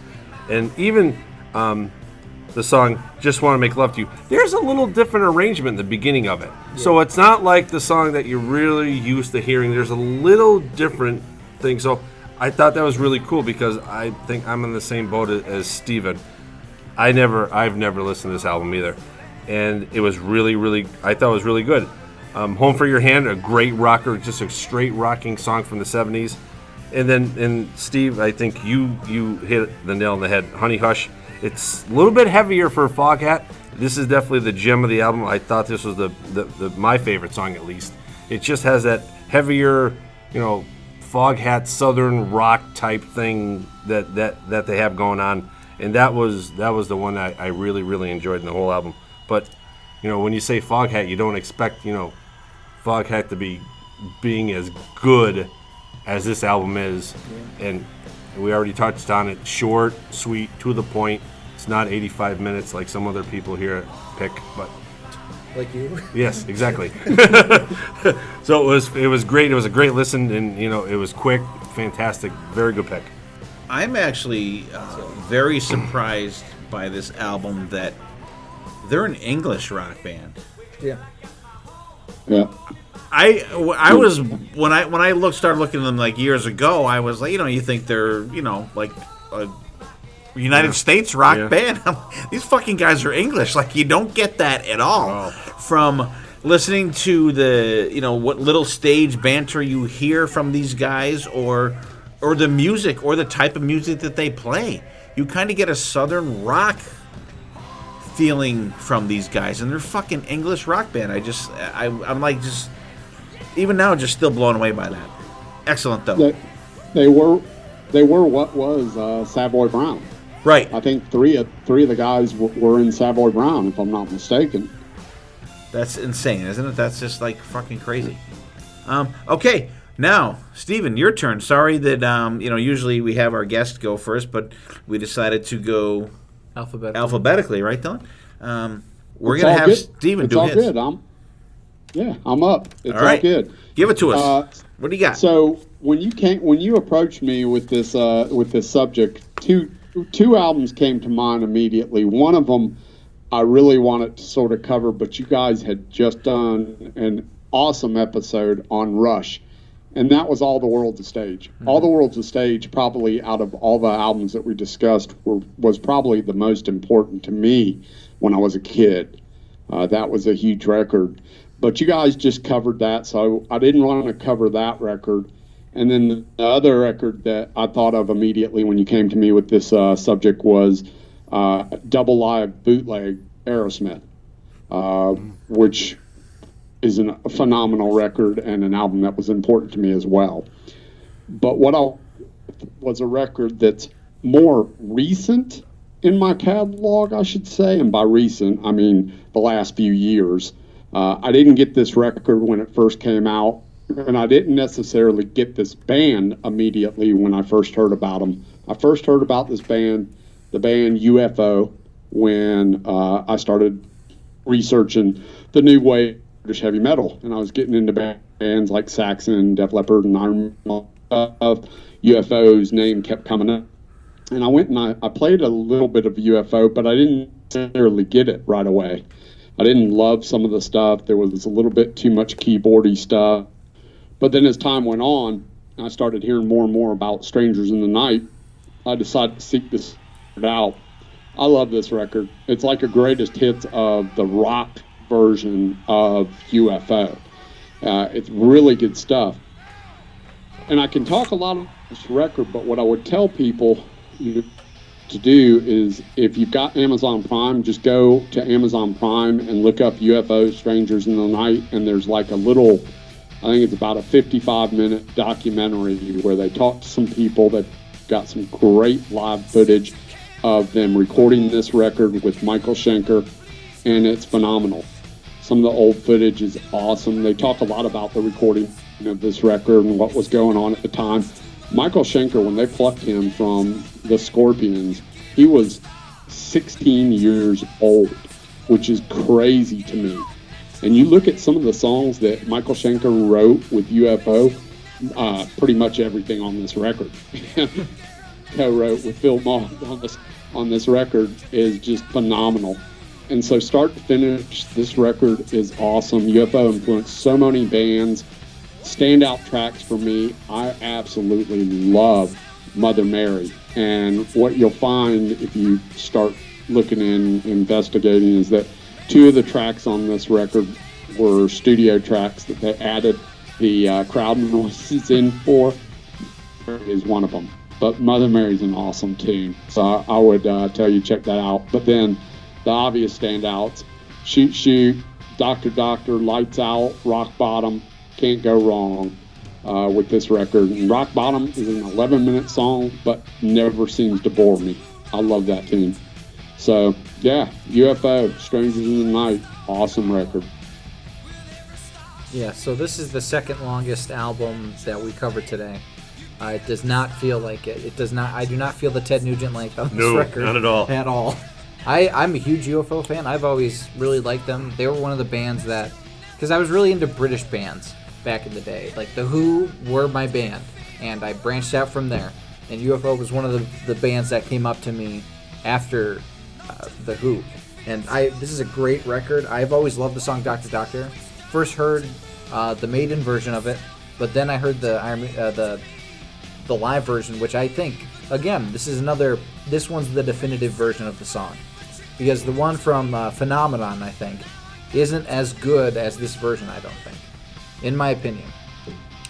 And even the song Just Want to Make Love to You, there's a little different arrangement in the beginning of it. Yeah. So it's not like the song that you're really used to hearing. There's a little different thing. So I thought that was really cool, because I think I'm in the same boat as Steven. I've never listened to this album either. And it was really, really, I thought it was really good. Home for Your Hand, a great rocker, just a straight rocking song from the 70s. And Steve, I think you hit the nail on the head. Honey Hush, it's a little bit heavier for Foghat. This is definitely the gem of the album. I thought this was the my favorite song, at least. It just has that heavier, Foghat Southern rock type thing that they have going on. And that was the one I really, really enjoyed in the whole album. But, when you say Foghat, you don't expect, Foghat to be being as good as this album is. Yeah. And we already touched on it. Short, sweet, to the point. It's not 85 minutes like some other people here pick, but like you. Yes, exactly. So it was great. It was a great listen, and it was quick, fantastic, very good pick. I'm actually very surprised by this album that they're an English rock band. Yeah. Yeah. I was when I started looking at them like years ago, I was like, you think they're like a United States rock band. These fucking guys are English. Like, you don't get that at all from listening to the what little stage banter you hear from these guys, or the music, or the type of music that they play. You kind of get a southern rock feeling from these guys, and they're fucking English rock band. I'm like, just even now, just still blown away by that. Excellent though. They were what was Savoy Brown. Right. I think three of the guys were in Savoy Brown, if I'm not mistaken. That's insane, isn't it? That's just like fucking crazy. Okay, now Steven, your turn. Sorry that usually we have our guest go first, but we decided to go alphabetically, right, Dylan? We're gonna have Steven do his. It's all good. I'm up. It's all right. All good. Give it to us. What do you got? So when you approached me with this subject, two albums came to mind immediately. One of them I really wanted to sort of cover, but you guys had just done an awesome episode on Rush, and that was All the World's a Stage. Mm-hmm. All the World's a Stage, probably out of all the albums that we discussed, was probably the most important to me when I was a kid. That was a huge record. But you guys just covered that, so I didn't want to cover that record. And then the other record that I thought of immediately when you came to me with this subject was Double Live Bootleg Aerosmith, which is a phenomenal record and an album that was important to me as well. But what I'll was a record that's more recent in my catalog, I should say. And by recent, I mean the last few years. I didn't get this record when it first came out, and I didn't necessarily get this band immediately when I first heard about them. I first heard about this band, the band UFO, when I started researching the new wave of British heavy metal, and I was getting into bands like Saxon, Def Leppard, and I remember UFO's name kept coming up. And I went and I played a little bit of UFO, but I didn't necessarily get it right away. I didn't love some of the stuff. There was a little bit too much keyboardy stuff. But then as time went on, I started hearing more and more about Strangers in the Night. I decided to seek this out. I love this record. It's like a greatest hits of the rock version of UFO. It's really good stuff. And I can talk a lot about this record, but what I would tell people to do is, if you've got Amazon Prime, just go to Amazon Prime and look up UFO Strangers in the Night, and there's like a little, I think it's about a 55-minute documentary where they talk to some people that got some great live footage of them recording this record with Michael Schenker, and it's phenomenal. Some of the old footage is awesome. They talk a lot about the recording of this record and what was going on at the time. Michael Schenker, when they plucked him from the Scorpions, he was 16 years old, which is crazy to me. And you look at some of the songs that Michael Schenker wrote with UFO, pretty much everything on this record, co-wrote with Phil Moss on this record, is just phenomenal. And so start to finish, this record is awesome. UFO influenced so many bands. Standout tracks for me, I absolutely love Mother Mary. And what you'll find if you start looking and investigating is that two of the tracks on this record were studio tracks that they added the crowd noises in for. Is one of them. But Mother Mary's an awesome tune, so I would tell you check that out. But then the obvious standouts: Shoot Shoot, Doctor Doctor, Lights Out, Rock Bottom. Can't go wrong with this record. And Rock Bottom is an 11-minute song, but never seems to bore me. I love that tune. So yeah, UFO, Strangers in the Night, awesome record. Yeah, so this is the second longest album that we covered today. It does not feel like it. It does not. I do not feel the Ted Nugent length on this record. No, not at all. At all. I'm a huge UFO fan. I've always really liked them. They were one of the bands that, because I was really into British bands back in the day. Like The Who were my band, and I branched out from there. And UFO was one of the bands that came up to me after The Who. And this is a great record. I've always loved the song Doctor Doctor. First heard the Maiden version of it, but then I heard the live version, which I think, again, this one's the definitive version of the song, because the one from Phenomenon, I think, isn't as good as this version, I don't think, in my opinion.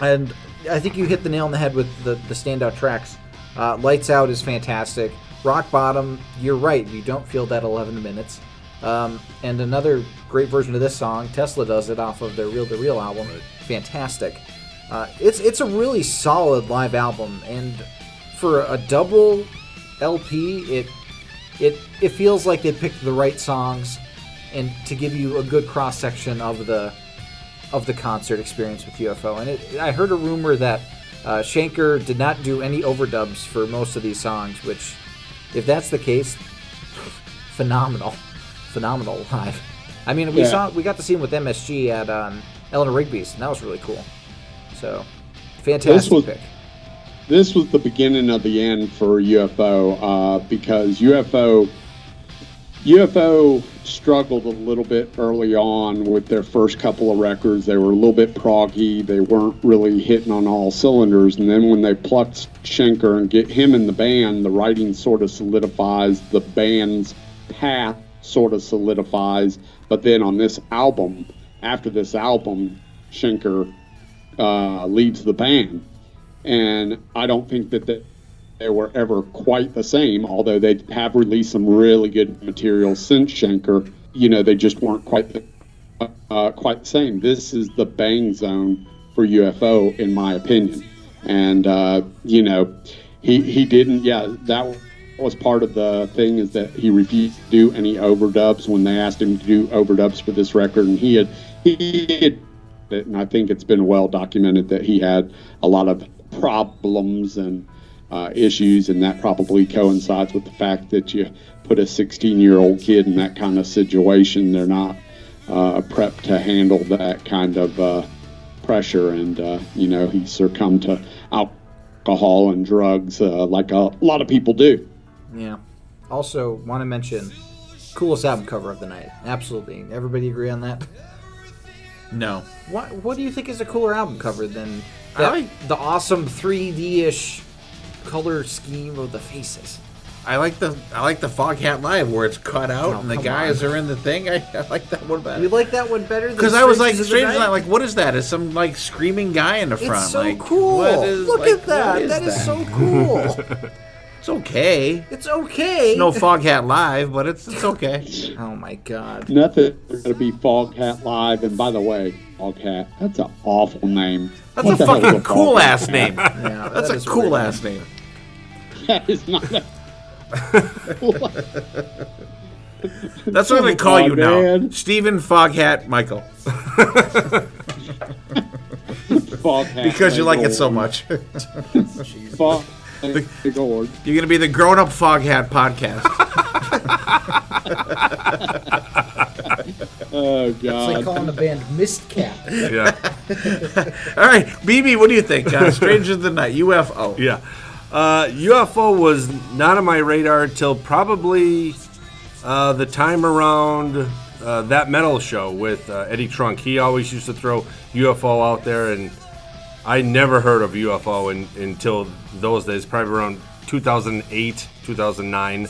And I think you hit the nail on the head with the standout tracks. Lights Out is fantastic. Rock Bottom, you're right, you don't feel that 11 minutes. And another great version of this song, Tesla does it off of their Reel to Reel album. Fantastic. It's a really solid live album, and for a double LP, it feels like they picked the right songs and to give you a good cross section of the concert experience with UFO. And I heard a rumor that Schenker did not do any overdubs for most of these songs, which, if that's the case, phenomenal live. I mean, we got to see him with MSG at Eleanor Rigby's, and that was really cool. So, fantastic pick. This was the beginning of the end for UFO, because UFO struggled a little bit early on with their first couple of records. They were a little bit proggy. They weren't really hitting on all cylinders. And then when they plucked Schenker and get him in the band, the writing sort of solidifies, the band's path sort of solidifies. But then on this album, after this album, Schenker leads the band. And I don't think that they were ever quite the same, although they have released some really good material since Schenker. They just weren't quite the same. This is the bang zone for UFO, in my opinion. And, he didn't. Yeah, that was part of the thing, is that he refused to do any overdubs when they asked him to do overdubs for this record, and he had and I think it's been well documented that he had a lot of problems and issues, and that probably coincides with the fact that you put a 16-year-old kid in that kind of situation. They're not prepped to handle that kind of pressure, and he succumbed to alcohol and drugs like a lot of people do. Yeah. Also, want to mention coolest album cover of the night. Absolutely. Everybody agree on that? No. What do you think is a cooler album cover than the awesome 3D-ish color scheme of the faces? I like the Foghat Live where it's cut out and the guys are in the thing. I like that one better. You like that one better than because I was like, Strange Night, like, what is that? Is some like screaming guy in the front? It's so like, cool. Look at that. That is so cool. It's okay. It's okay. It's no Foghat Live, but it's okay. Oh my God. Nothing to be Foghat Live. And by the way, Foghat, that's an awful name. That's a fucking cool ass name. Yeah, that's a cool ass name. That is not a. That's what I'm going to call you now. Stephen Foghat Michael. Foghat because you like it so much. You're going to be the Growin Up Foghat Podcast. Oh, God. It's like calling the band Mistcat. Yeah. All right, BB, what do you think? Stranger Than Night, UFO. Yeah. UFO was not on my radar till probably the time around That Metal show with Eddie Trunk. He always used to throw UFO out there, and I never heard of UFO until those days, probably around 2008, 2009.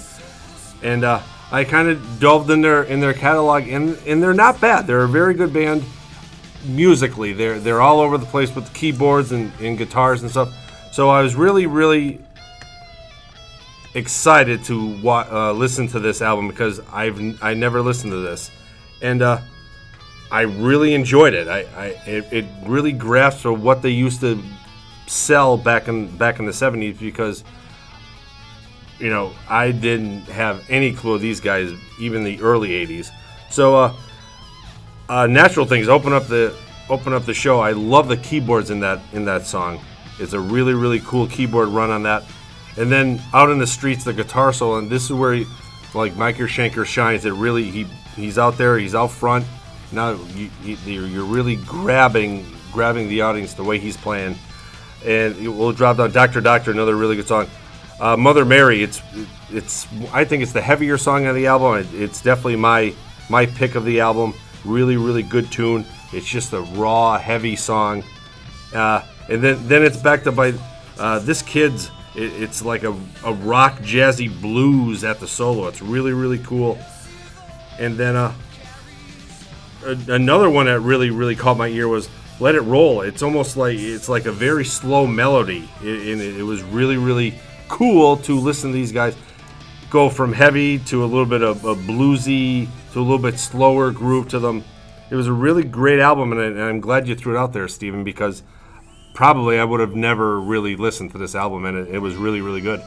And I kind of delved in their catalog, and they're not bad. They're a very good band musically. They're all over the place with the keyboards and guitars and stuff. So I was really, really excited to listen to this album because I never listened to this, and I really enjoyed it. It really grasped what they used to sell back in the 70s, because I didn't have any clue of these guys even the early 80s. So Natural Things open up the show. I love the keyboards in that song. It's a really, really cool keyboard run on that. And then Out in the Streets, the guitar solo, and this is where Mike Schenker shines. It really, he's out there, he's out front. Now you're really grabbing the audience the way he's playing. And we'll drop down Dr. Doctor, another really good song. Mother Mary, it's I think it's the heavier song on the album. It's definitely my pick of the album. Really, really good tune. It's just a raw, heavy song. And then it's backed up by this kid's. It's like a rock jazzy blues at the solo. It's really, really cool. And then another one that really, really caught my ear was Let It Roll. It's almost like a very slow melody. It was really, really cool to listen to these guys go from heavy to a little bit of a bluesy to a little bit slower groove to them. It was a really great album, and I'm glad you threw it out there, Stephen, because probably I would have never really listened to this album, and it was really, really good.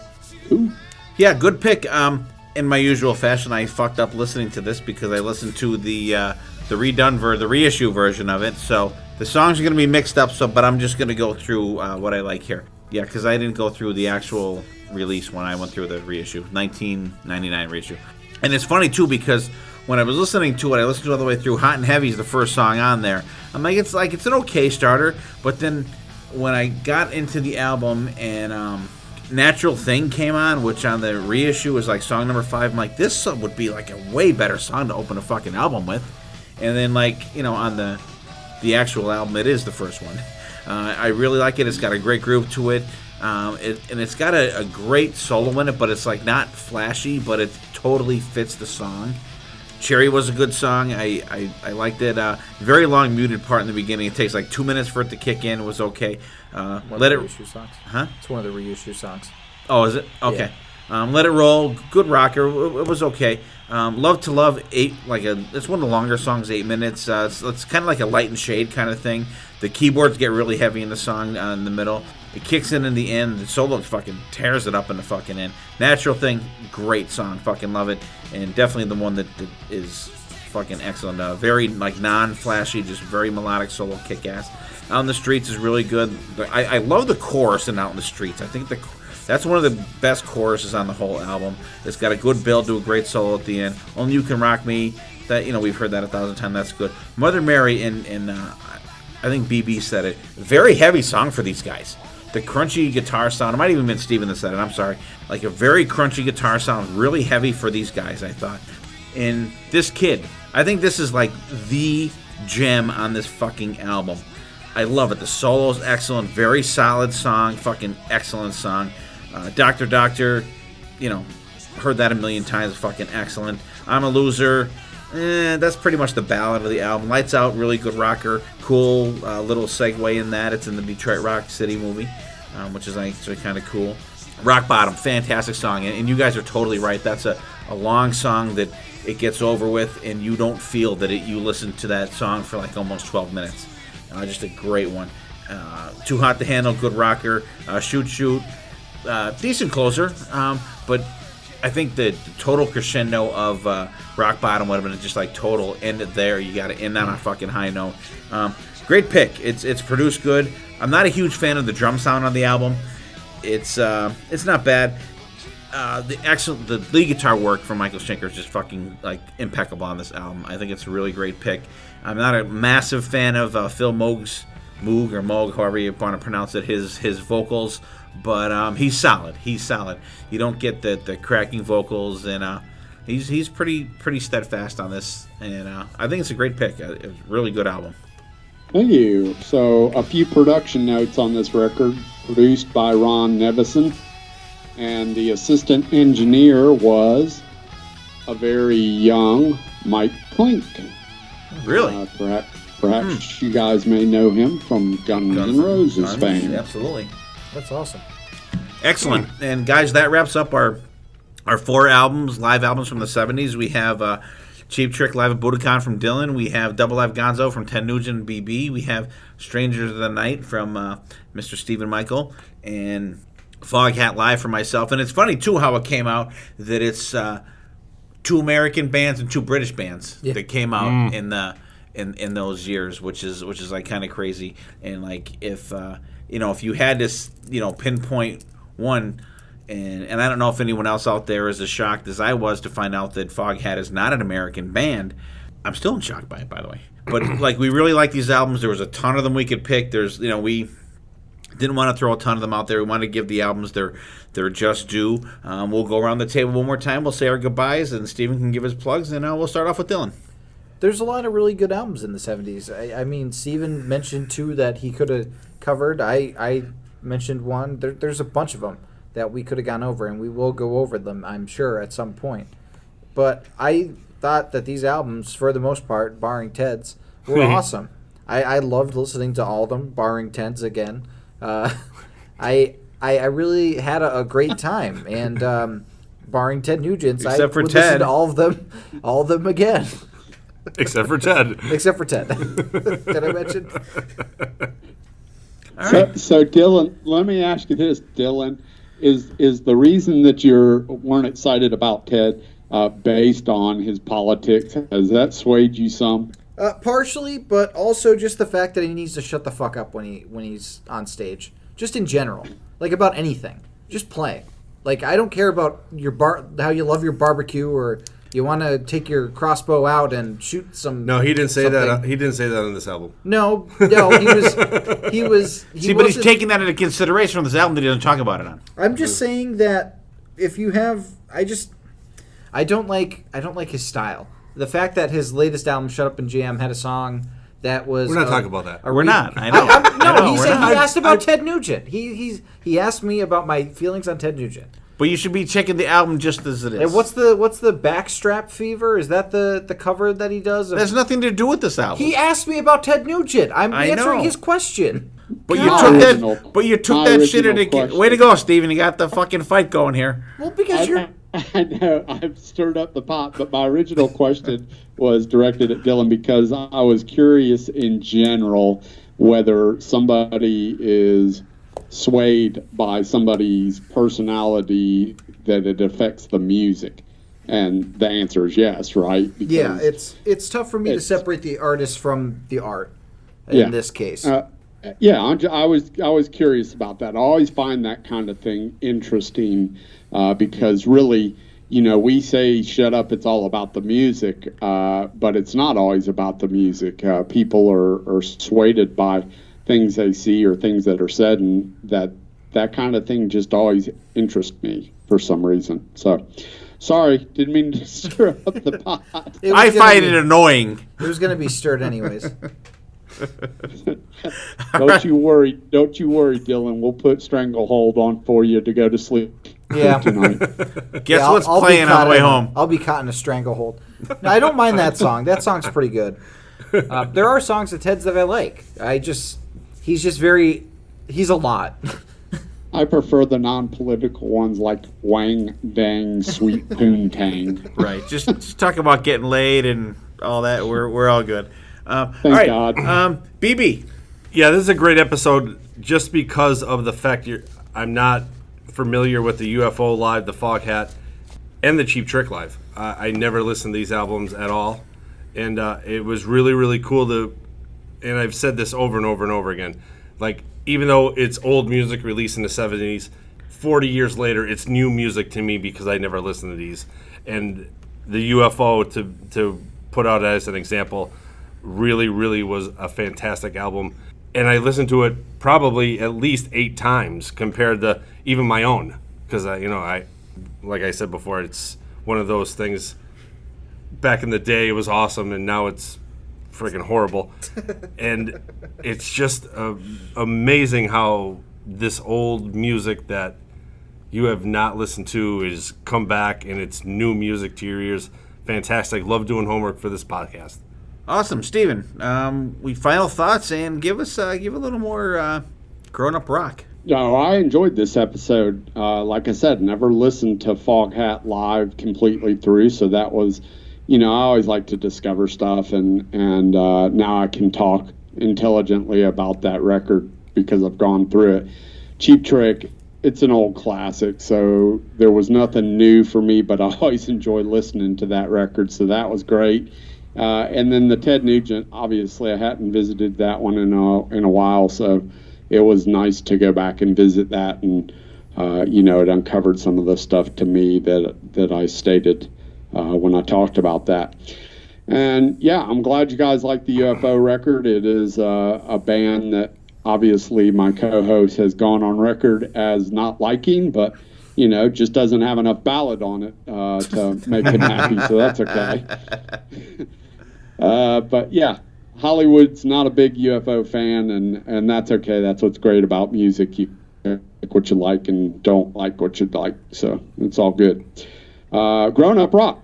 Yeah, good pick. In my usual fashion, I fucked up listening to this because I listened to the reissue version of it. So the songs are going to be mixed up. But I'm just going to go through what I like here. Yeah, because I didn't go through the actual release when I went through the reissue, 1999 reissue. And it's funny too because when I was listening to it, I listened to it all the way through. Hot and Heavy is the first song on there. I'm like, it's an okay starter, but then when I got into the album and Natural Thing came on, which on the reissue was like song number 5, I'm like, this would be like a way better song to open a fucking album with. And then on the actual album, it is the first one. I really like it. It's got a great groove to it. And it's got a great solo in it, but it's like not flashy, but it totally fits the song. Cherry was a good song. I liked it. Very long muted part in the beginning. It takes like 2 minutes for it to kick in. It was okay. Let It reissue songs. Huh? It's one of the reissue songs. Oh, is it? Okay. Yeah. Let It Roll. Good rocker. It was okay. Love to Love, it's one of the longer songs, 8 minutes. It's kind of like a Light and Shade kind of thing. The keyboards get really heavy in the song in the middle. It kicks in the end. The solo fucking tears it up in the fucking end. Natural Thing, great song. Fucking love it. And definitely the one that is fucking excellent. Very like non-flashy, just very melodic solo, kick-ass. Out in the Streets is really good. I love the chorus in Out in the Streets. I think that's one of the best choruses on the whole album. It's got a good build to a great solo at the end. Only You Can Rock Me. That, we've heard that 1,000 times. That's good. Mother Mary and I think BB said it. Very heavy song for these guys. The crunchy guitar sound. It might even have been Steven that said it. I'm sorry. Like a very crunchy guitar sound. Really heavy for these guys, I thought. And this kid. I think this is like the gem on this fucking album. I love it. The solo's excellent. Very solid song. Fucking excellent song. Doctor, heard that a million times. Fucking excellent. I'm a Loser. That's pretty much the ballad of the album. Lights Out, really good rocker. Cool little segue in that. It's in the Detroit Rock City movie, which is actually kind of cool. Rock Bottom, fantastic song. And you guys are totally right. That's a long song that it gets over with, and you don't feel that you listen to that song for like almost 12 minutes. Just a great one. Too Hot to Handle, good rocker. Shoot Shoot, decent closer. But I think the total crescendo of Rock Bottom would have been just like total end it there. You got to end on a fucking high note. Great pick. It's produced good. I'm not a huge fan of the drum sound on the album. It's not bad. The lead guitar work from Michael Schenker is just fucking like impeccable on this album. I think it's a really great pick. I'm not a massive fan of Phil Moog, however you want to pronounce it, his vocals, but he's solid. He's solid. You don't get the cracking vocals, and he's pretty steadfast on this, and I think it's a great pick. It's a really good album. Thank you. So a few production notes on this record. Produced by Ron Nevison, and the assistant engineer was a very young Mike Klink. Really? Perhaps you guys may know him from Guns N' Roses fame. Absolutely. That's awesome. Excellent. And guys, that wraps up our 4 albums, live albums from the 70s. We have Cheap Trick live at Budokan from Dylan. We have Double Live Gonzo from Ted Nugent and BB. We have Strangers of the Night from Mr. Stephen Michael. And Foghat live for myself. And it's funny, too, how it came out that it's 2 American bands and 2 British bands that came out in those years, which is like kind of crazy. And like if you had this pinpoint one, and I don't know if anyone else out there is as shocked as I was to find out that Foghat is not an American band. I'm still in shock by it, by the way. But like, we really like these albums. There was a ton of them we could pick. We didn't want to throw a ton of them out there. We wanted to give the albums their just due. We'll go around the table one more time. We'll say our goodbyes, and Steven can give his plugs, and we'll start off with Dylan. There's a lot of really good albums in the 70s. I mean, Steven mentioned 2 that he could have covered. I mentioned 1. There's a bunch of them that we could have gone over, and we will go over them, I'm sure, at some point. But I thought that these albums, for the most part, barring Ted's, were awesome. I loved listening to all of them, barring Ted's again. I really had a great time, and barring Ted Nugent's, Except I for would Ted. listen to all of them again. Except for Ted. Except for Ted. Did I mention? So Dylan, let me ask you this, Dylan. Is the reason that you weren't excited about Ted based on his politics? Has that swayed you some? Partially, but also just the fact that he needs to shut the fuck up when he's on stage. Just in general, like about anything, just play. Like, I don't care about how you love your barbecue, or you want to take your crossbow out and shoot some. No, he didn't say something. that. He didn't say that on this album. No, he was. See, but he's taking that into consideration on this album that he doesn't talk about it on. I'm just saying that if you have, I don't like his style. The fact that his latest album, Shut Up and Jam, had a song that was. We're not talking about that. We're not. I know. He asked about Ted Nugent. He asked me about my feelings on Ted Nugent. But you should be checking the album just as it is. And what's the Backstrap Fever? Is that the cover that he does? That has nothing to do with this album. He asked me about Ted Nugent. I'm answering his question. But you took that shit into. Way to go, Steven. You got the fucking fight going here. Well, because you're. I know I've stirred up the pot, but my original question was directed at Dylan because I was curious in general whether somebody is swayed by somebody's personality that it affects the music? And the answer is yes, right? Because it's tough for me to separate the artist from the art in this case. I was curious about that. I always find that kind of thing interesting because really, we say shut up, it's all about the music, but it's not always about the music. People are swayed by things they see or things that are said, and that kind of thing just always interests me for some reason. So, sorry, didn't mean to stir up the pot. I find it annoying. It was going to be stirred anyways. Don't you worry, Dylan. We'll put Stranglehold on for you to go to sleep tonight. Guess what's playing on the way home? I'll be caught in a stranglehold. No, I don't mind that song. That song's pretty good. There are songs of Ted's that I like. He's a lot. I prefer the non-political ones like Wang Dang Sweet Poontang. Right. Just talk about getting laid and all that. We're all good. Thank all right. God. BB. Yeah, this is a great episode just because of the fact I'm not familiar with the UFO Live, the Foghat, and the Cheap Trick Live. I never listened to these albums at all. And it was really, really cool and I've said this over and over and over again, like, even though it's old music released in the 70s, 40 years later, it's new music to me because I never listened to these. And the UFO, to put out as an example, really, really was a fantastic album. And I listened to it probably at least 8 times compared to even my own. Because, like I said before, it's one of those things. Back in the day, it was awesome, and now it's freaking horrible. And it's just amazing how this old music that you have not listened to is come back, and it's new music to your ears. Fantastic. Love doing homework for this podcast. Awesome. Steven, final thoughts, and give a little more Growin Up Rock. No, I enjoyed this episode. Like I said, never listened to Foghat live completely through, so that was, I always like to discover stuff, and now I can talk intelligently about that record because I've gone through it. Cheap Trick, it's an old classic, so there was nothing new for me, but I always enjoy listening to that record, so that was great. And then the Ted Nugent, obviously I hadn't visited that one in a while, so it was nice to go back and visit that, and it uncovered some of the stuff to me that I stated when I talked about that. And yeah, I'm glad you guys like the UFO record. It is a band that obviously my co-host has gone on record as not liking, but just doesn't have enough ballad on it to make him happy, so that's okay. But yeah, Hollywood's not a big UFO fan, and that's okay. That's what's great about music. You like what you like and don't like what you like, so it's all good. Growin Up Rock.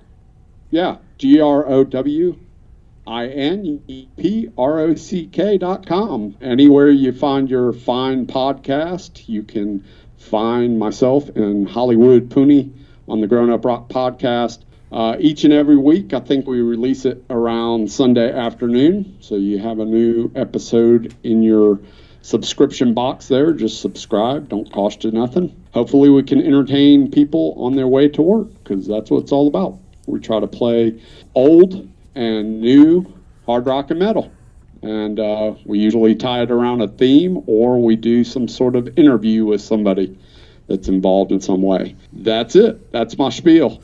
Yeah, GrowinUprock.com. Anywhere you find your fine podcast, you can find myself and Hollywood Pooney on the Growin Up Rock podcast. Each and every week, I think we release it around Sunday afternoon. So you have a new episode in your subscription box there. Just subscribe. Don't cost you nothing. Hopefully we can entertain people on their way to work, because that's what it's all about. We try to play old and new hard rock and metal. And we usually tie it around a theme, or we do some sort of interview with somebody that's involved in some way. That's it. That's my spiel.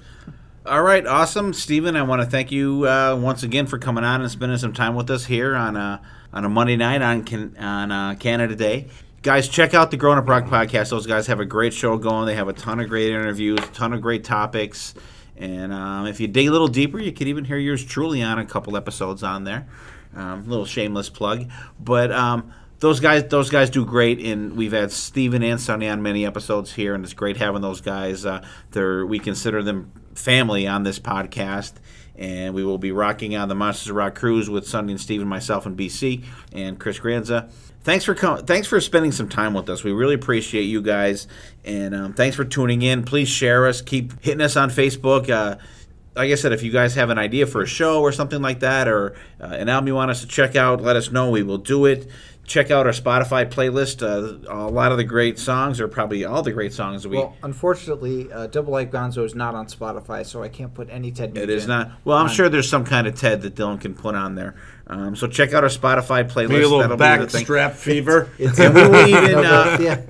All right, awesome. Steven, I want to thank you once again for coming on and spending some time with us here on a Monday night on Canada Day. Guys, check out the Growin Up Rock Podcast. Those guys have a great show going. They have a ton of great interviews, a ton of great topics. And if you dig a little deeper, you could even hear yours truly on a couple episodes on there. Little shameless plug. But those guys do great, and we've had Steven and Sonny on many episodes here, and it's great having those guys. We consider them family on this podcast, and we will be rocking on the Monsters of Rock cruise with Sonny and Steven, myself, and BC, and Chris Granza. Thanks for spending some time with us. We really appreciate you guys, and thanks for tuning in. Please share us. Keep hitting us on Facebook. Like I said, if you guys have an idea for a show or something like that, or an album you want us to check out, let us know. We will do it. check out our Spotify playlist. A lot of the great songs, or probably all the great songs that we... Well, unfortunately, Double Life Gonzo is not on Spotify, so I can't put any Ted Nugent. It is not. Well, I'm sure there's some kind of Ted that Dylan can put on there. So check out our Spotify playlist. Maybe a little That'll back be the thing. strap fever. And we will even...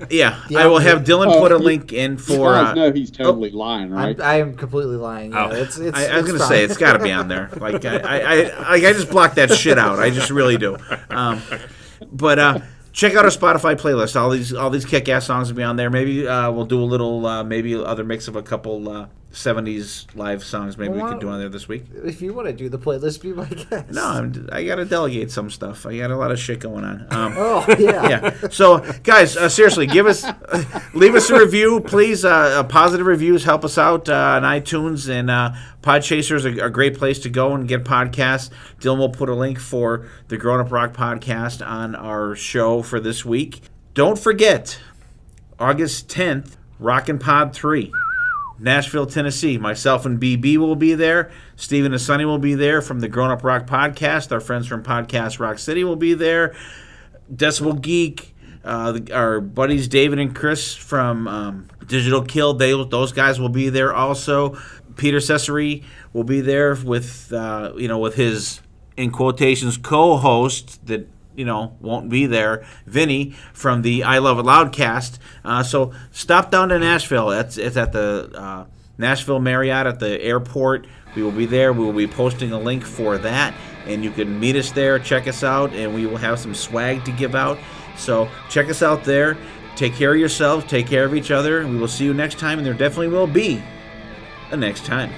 Yeah. I will have Dylan put a link in for... You guys know he's totally lying, right? I am completely lying. Yeah, I was going to say, it's got to be on there. Like, I just blocked that shit out. I just really do. But check out our Spotify playlist. All these kick-ass songs will be on there. Maybe we'll do a little, maybe other mix of a couple 70s live songs maybe we could do on there this week. If you want to do the playlist, be my guest. No, I got to delegate some stuff. I got a lot of shit going on. Yeah. So, guys, seriously, leave us a review, please. Positive reviews help us out on iTunes, and Podchaser is a great place to go and get podcasts. Dylan will put a link for the Growin Up Rock podcast on our show for this week. Don't forget, August 10th, Rockin' Pod 3. Nashville, Tennessee. Myself and BB will be there. Steven and Sonny will be there from the Growin Up Rock podcast. Our friends from Podcast Rock City will be there. Decibel Geek, our buddies David and Chris from Digital Kill, those guys will be there also. Peter Cesare will be there with with his, in quotations, co-host that won't be there, Vinny from the I Love It Loud cast. So stop down to Nashville. It's at the Nashville Marriott at the airport. We will be there. We will be posting a link for that, and you can meet us there, check us out, and we will have some swag to give out. So check us out there. Take care of yourselves. Take care of each other. We will see you next time, and there definitely will be a next time.